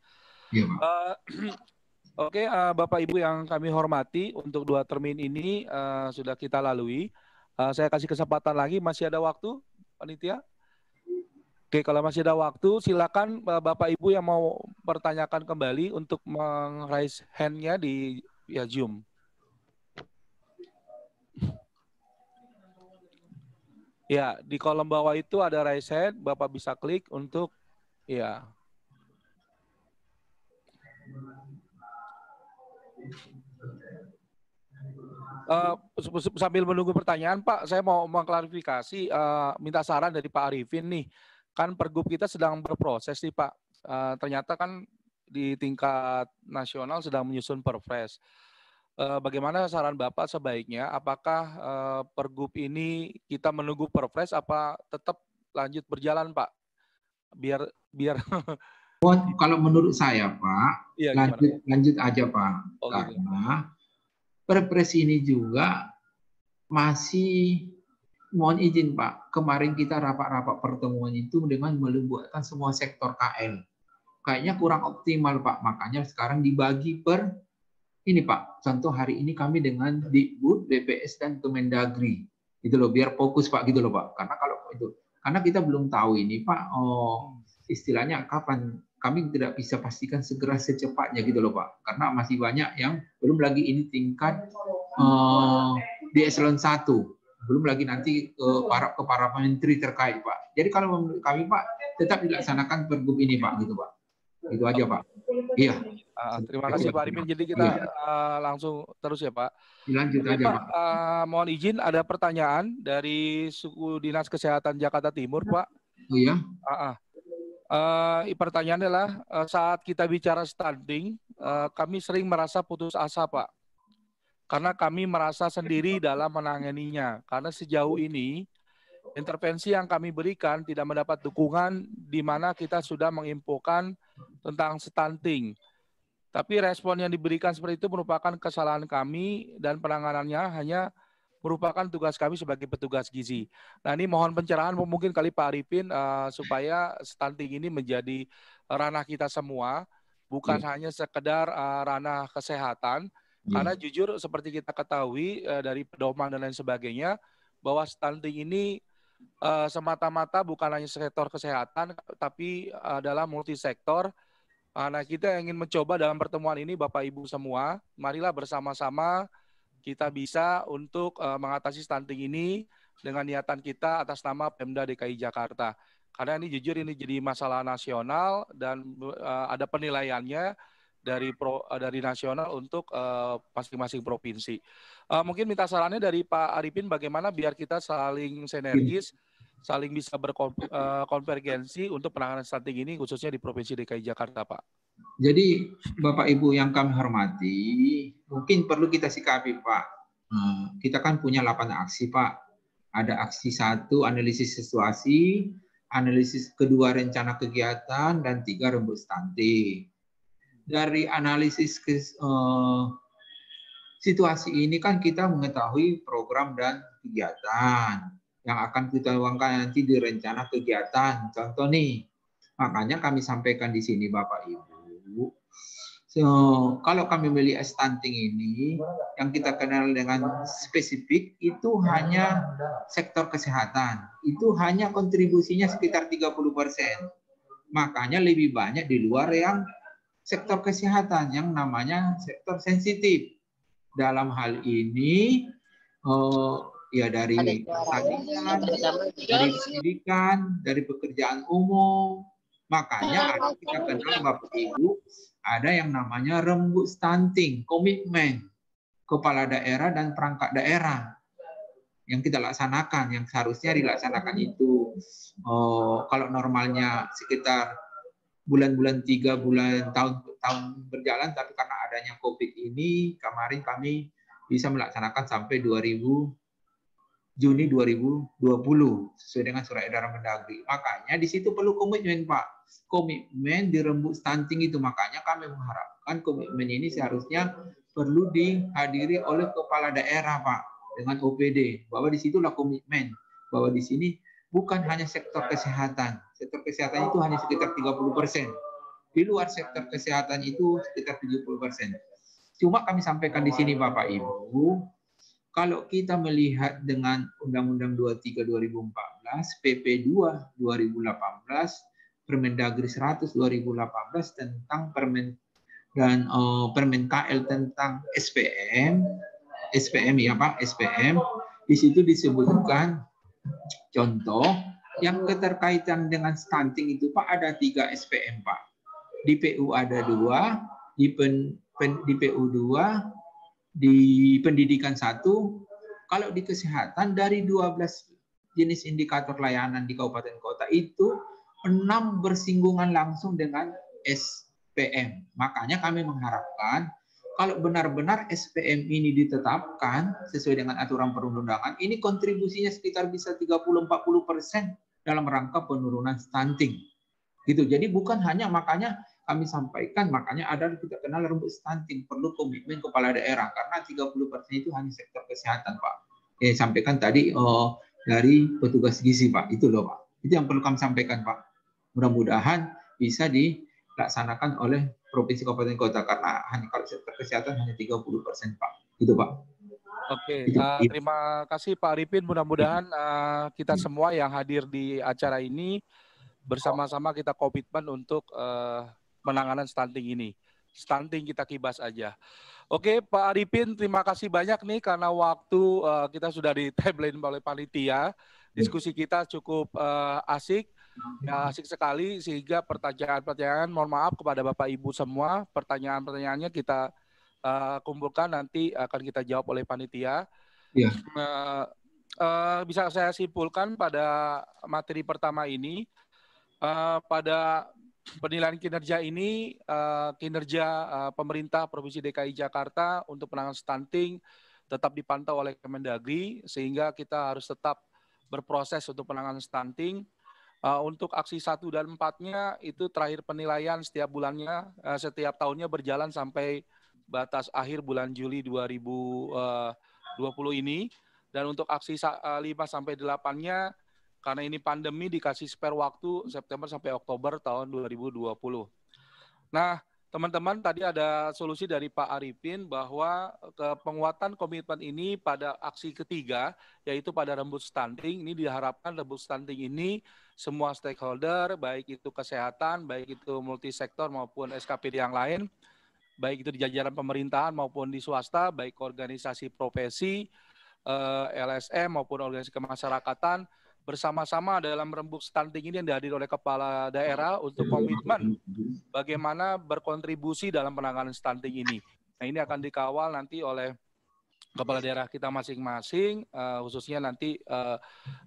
Oke, Bapak Ibu yang kami hormati, untuk 2 termin ini sudah kita lalui. Saya kasih kesempatan lagi, masih ada waktu, panitia? Oke, kalau masih ada waktu, silakan Bapak Ibu yang mau pertanyakan kembali untuk meng-raise hand-nya di Zoom. Ya, di kolom bawah itu ada raise hand, Bapak bisa klik untuk ya. Sambil menunggu pertanyaan, Pak, saya mau mengklarifikasi, minta saran dari Pak Arifin nih. Kan Pergub kita sedang berproses nih Pak. Ternyata kan di tingkat nasional sedang menyusun Perpres. Bagaimana saran Bapak sebaiknya? Apakah Pergub ini kita menunggu Perpres apa tetap lanjut berjalan Pak? Biar kalau menurut saya Pak, lanjut aja Pak. Karena Perpres ini juga masih, mohon izin Pak, kemarin kita rapat-rapat pertemuan itu dengan melibatkan semua sektor KL. Kayaknya kurang optimal Pak, makanya sekarang dibagi per ini Pak. Contoh hari ini kami dengan Dikbud, BPS dan Kemendagri. Itu loh, biar fokus Pak gitu loh Pak. Karena kita belum tahu ini Pak, istilahnya kapan, kami tidak bisa pastikan segera secepatnya gitu loh Pak. Karena masih banyak yang belum lagi ini tingkat di eselon 1. Belum lagi nanti ke para menteri terkait Pak. Jadi kalau menurut kami Pak, tetap dilaksanakan Pergub ini Pak, gitu Pak. Itu aja Pak. Iya. Terima kasih Pak Arifin. Jadi kita langsung terus ya Pak. Dilanjut aja Pak. Mohon izin ada pertanyaan dari Suku Dinas Kesehatan Jakarta Timur Pak. Oh iya. Pertanyaannya adalah saat kita bicara stunting, kami sering merasa putus asa Pak. Karena kami merasa sendiri dalam menanganinya. Karena sejauh ini intervensi yang kami berikan tidak mendapat dukungan di mana kita sudah menginfokan tentang stunting. Tapi respon yang diberikan seperti itu merupakan kesalahan kami dan penanganannya hanya merupakan tugas kami sebagai petugas gizi. Nah ini mohon pencerahan mungkin kali Pak Arifin supaya stunting ini menjadi ranah kita semua, bukan hanya sekedar ranah kesehatan. Karena jujur seperti kita ketahui dari pedoman dan lain sebagainya, bahwa stunting ini semata-mata bukan hanya sektor kesehatan, tapi adalah multisektor. Nah, kita ingin mencoba dalam pertemuan ini, Bapak Ibu semua, marilah bersama-sama kita bisa untuk mengatasi stunting ini dengan niatan kita atas nama Pemda DKI Jakarta. Karena ini jujur ini jadi masalah nasional dan ada penilaiannya dari nasional untuk masing-masing provinsi. Mungkin minta sarannya dari Pak Arifin bagaimana biar kita saling sinergis, saling bisa berkonvergensi untuk penanganan stunting ini khususnya di Provinsi DKI Jakarta, Pak. Jadi Bapak Ibu yang kami hormati, mungkin perlu kita sikapi Pak. Kita kan punya 8 aksi Pak. Ada aksi 1 analisis situasi, analisis kedua rencana kegiatan, dan 3 rembuk stunting. Dari analisis situasi ini kan kita mengetahui program dan kegiatan yang akan kita tuangkan nanti di rencana kegiatan. Contoh nih, makanya kami sampaikan di sini Bapak Ibu. Kalau kami melihat stunting ini, yang kita kenal dengan spesifik itu hanya sektor kesehatan. Itu hanya kontribusinya sekitar 30%. Makanya lebih banyak di luar yang sektor kesehatan yang namanya sektor sensitif. Dalam hal ini, ya dari pertanian, dari pendidikan, dari pekerjaan umum. Makanya ada kita kenal Bapak Ibu, ada yang namanya rembuk stunting, komitmen kepala daerah dan perangkat daerah yang kita laksanakan, yang seharusnya dilaksanakan itu. Kalau normalnya sekitar bulan-bulan 3 bulan tahun berjalan, tapi karena adanya COVID ini, kemarin kami bisa melaksanakan sampai Juni 2020 sesuai dengan surat edaran Mendagri. Makanya di situ perlu komitmen Pak. Komitmen di rembuk stunting itu, makanya kami mengharapkan komitmen ini seharusnya perlu dihadiri oleh kepala daerah Pak dengan OPD, bahwa di situlah komitmen bahwa di sini bukan hanya sektor kesehatan. Sektor kesehatan itu hanya sekitar 30%. Di luar sektor kesehatan itu sekitar 70%. Cuma kami sampaikan di sini Bapak Ibu, kalau kita melihat dengan Undang-Undang 23 2014, PP 2 2018, Permendagri 100 2018 tentang Permen KL tentang SPM ya Pak, SPM, di situ disebutkan contoh yang keterkaitan dengan stunting itu Pak ada 3 SPM Pak. Di PU ada 2, di PU 2, di pendidikan 1. Kalau di kesehatan dari 12 jenis indikator layanan di kabupaten kota itu 6 bersinggungan langsung dengan SPM. Makanya kami mengharapkan kalau benar-benar SPM ini ditetapkan sesuai dengan aturan perundang-undangan, ini kontribusinya sekitar bisa 30-40% dalam rangka penurunan stunting. Gitu. Jadi bukan hanya, makanya kami sampaikan, makanya ada kita kenal rembuk stunting, perlu komitmen kepala daerah karena 30% itu hanya sektor kesehatan Pak. Sampaikan tadi dari petugas gizi Pak, itu loh Pak. Itu yang perlu kami sampaikan Pak. Mudah-mudahan bisa dilaksanakan oleh provinsi kabupaten kota karena hanya kalau sektor kesehatan hanya 30% Pak. Itu Pak. Oke, terima kasih Pak Arifin. Mudah-mudahan kita semua yang hadir di acara ini bersama-sama kita komitmen untuk penanganan stunting ini. Stunting kita kibas aja. Oke, Pak Arifin, terima kasih banyak nih karena waktu kita sudah di timeline oleh panitia. Diskusi kita cukup asik. Ya, asik sekali sehingga pertanyaan-pertanyaan, mohon maaf kepada Bapak Ibu semua, pertanyaan-pertanyaannya kita kumpulkan nanti akan kita jawab oleh panitia. Ya. Bisa saya simpulkan pada materi pertama ini, pada penilaian kinerja ini, kinerja pemerintah Provinsi DKI Jakarta untuk penanganan stunting tetap dipantau oleh Kemendagri sehingga kita harus tetap berproses untuk penanganan stunting. Untuk aksi 1 dan 4-nya itu terakhir penilaian setiap bulannya, setiap tahunnya berjalan sampai batas akhir bulan Juli 2020 ini. Dan untuk aksi 5 sampai 8-nya karena ini pandemi dikasih spare waktu September sampai Oktober tahun 2020. Nah, teman-teman tadi ada solusi dari Pak Arifin bahwa penguatan komitmen ini pada aksi ketiga, yaitu pada rembuk stunting. Ini diharapkan rembuk stunting ini semua stakeholder, baik itu kesehatan, baik itu multisektor maupun SKPD yang lain, baik itu di jajaran pemerintahan maupun di swasta, baik organisasi profesi, LSM maupun organisasi kemasyarakatan, bersama-sama dalam rembuk stunting ini yang dihadiri oleh kepala daerah untuk komitmen bagaimana berkontribusi dalam penanganan stunting ini. Nah, ini akan dikawal nanti oleh kepala daerah kita masing-masing, khususnya nanti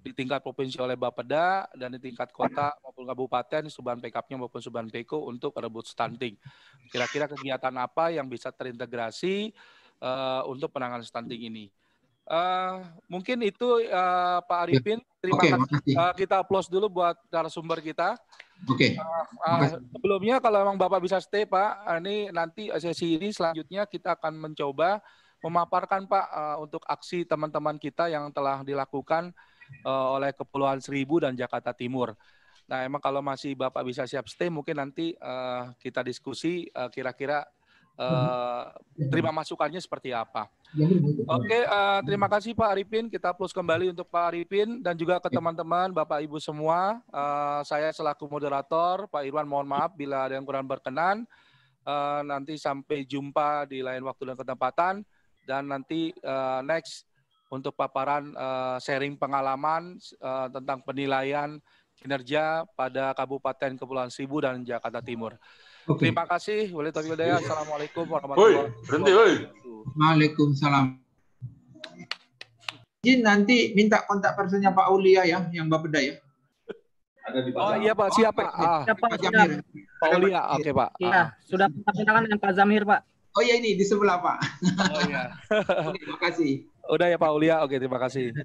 di tingkat provinsi oleh Bapeda dan di tingkat kota maupun kabupaten, Suban Pekapnya maupun Suban Peko untuk rebut stunting. Kira-kira kegiatan apa yang bisa terintegrasi untuk penanganan stunting ini. Mungkin itu Pak Arifin. Terima kasih. Kita applause dulu buat narasumber kita. Oke. Sebelumnya kalau memang Bapak bisa stay Pak, ini nanti sesi ini selanjutnya kita akan mencoba memaparkan Pak untuk aksi teman-teman kita yang telah dilakukan oleh Kepulauan Seribu dan Jakarta Timur. Nah, emang kalau masih Bapak bisa siap stay, mungkin nanti kita diskusi kira-kira terima masukannya seperti apa. Oke, terima kasih Pak Arifin. Kita plus kembali untuk Pak Arifin dan juga ke teman-teman, Bapak Ibu semua. Saya selaku moderator, Pak Irwan mohon maaf bila ada yang kurang berkenan. Nanti sampai jumpa di lain waktu dan kesempatan. Dan nanti next untuk paparan sharing pengalaman tentang penilaian kinerja pada Kabupaten Kepulauan Seribu dan Jakarta Timur. Terima kasih. Assalamualaikum warahmatullahi wabarakatuh. Waalaikumsalam. Izin nanti minta kontak personnya Pak Aulia ya, yang Bapeda ya. Ada di Pak. Oh iya Pak, siap Pak. Pak Zamir. Pak Aulia, oke Pak. Iya, sudah kontak dengan Pak Zamir Pak. Oh ya ini di sebelah Pak. Oh iya. Oke, terima kasih. Udah ya Pak Aulia, oke terima kasih.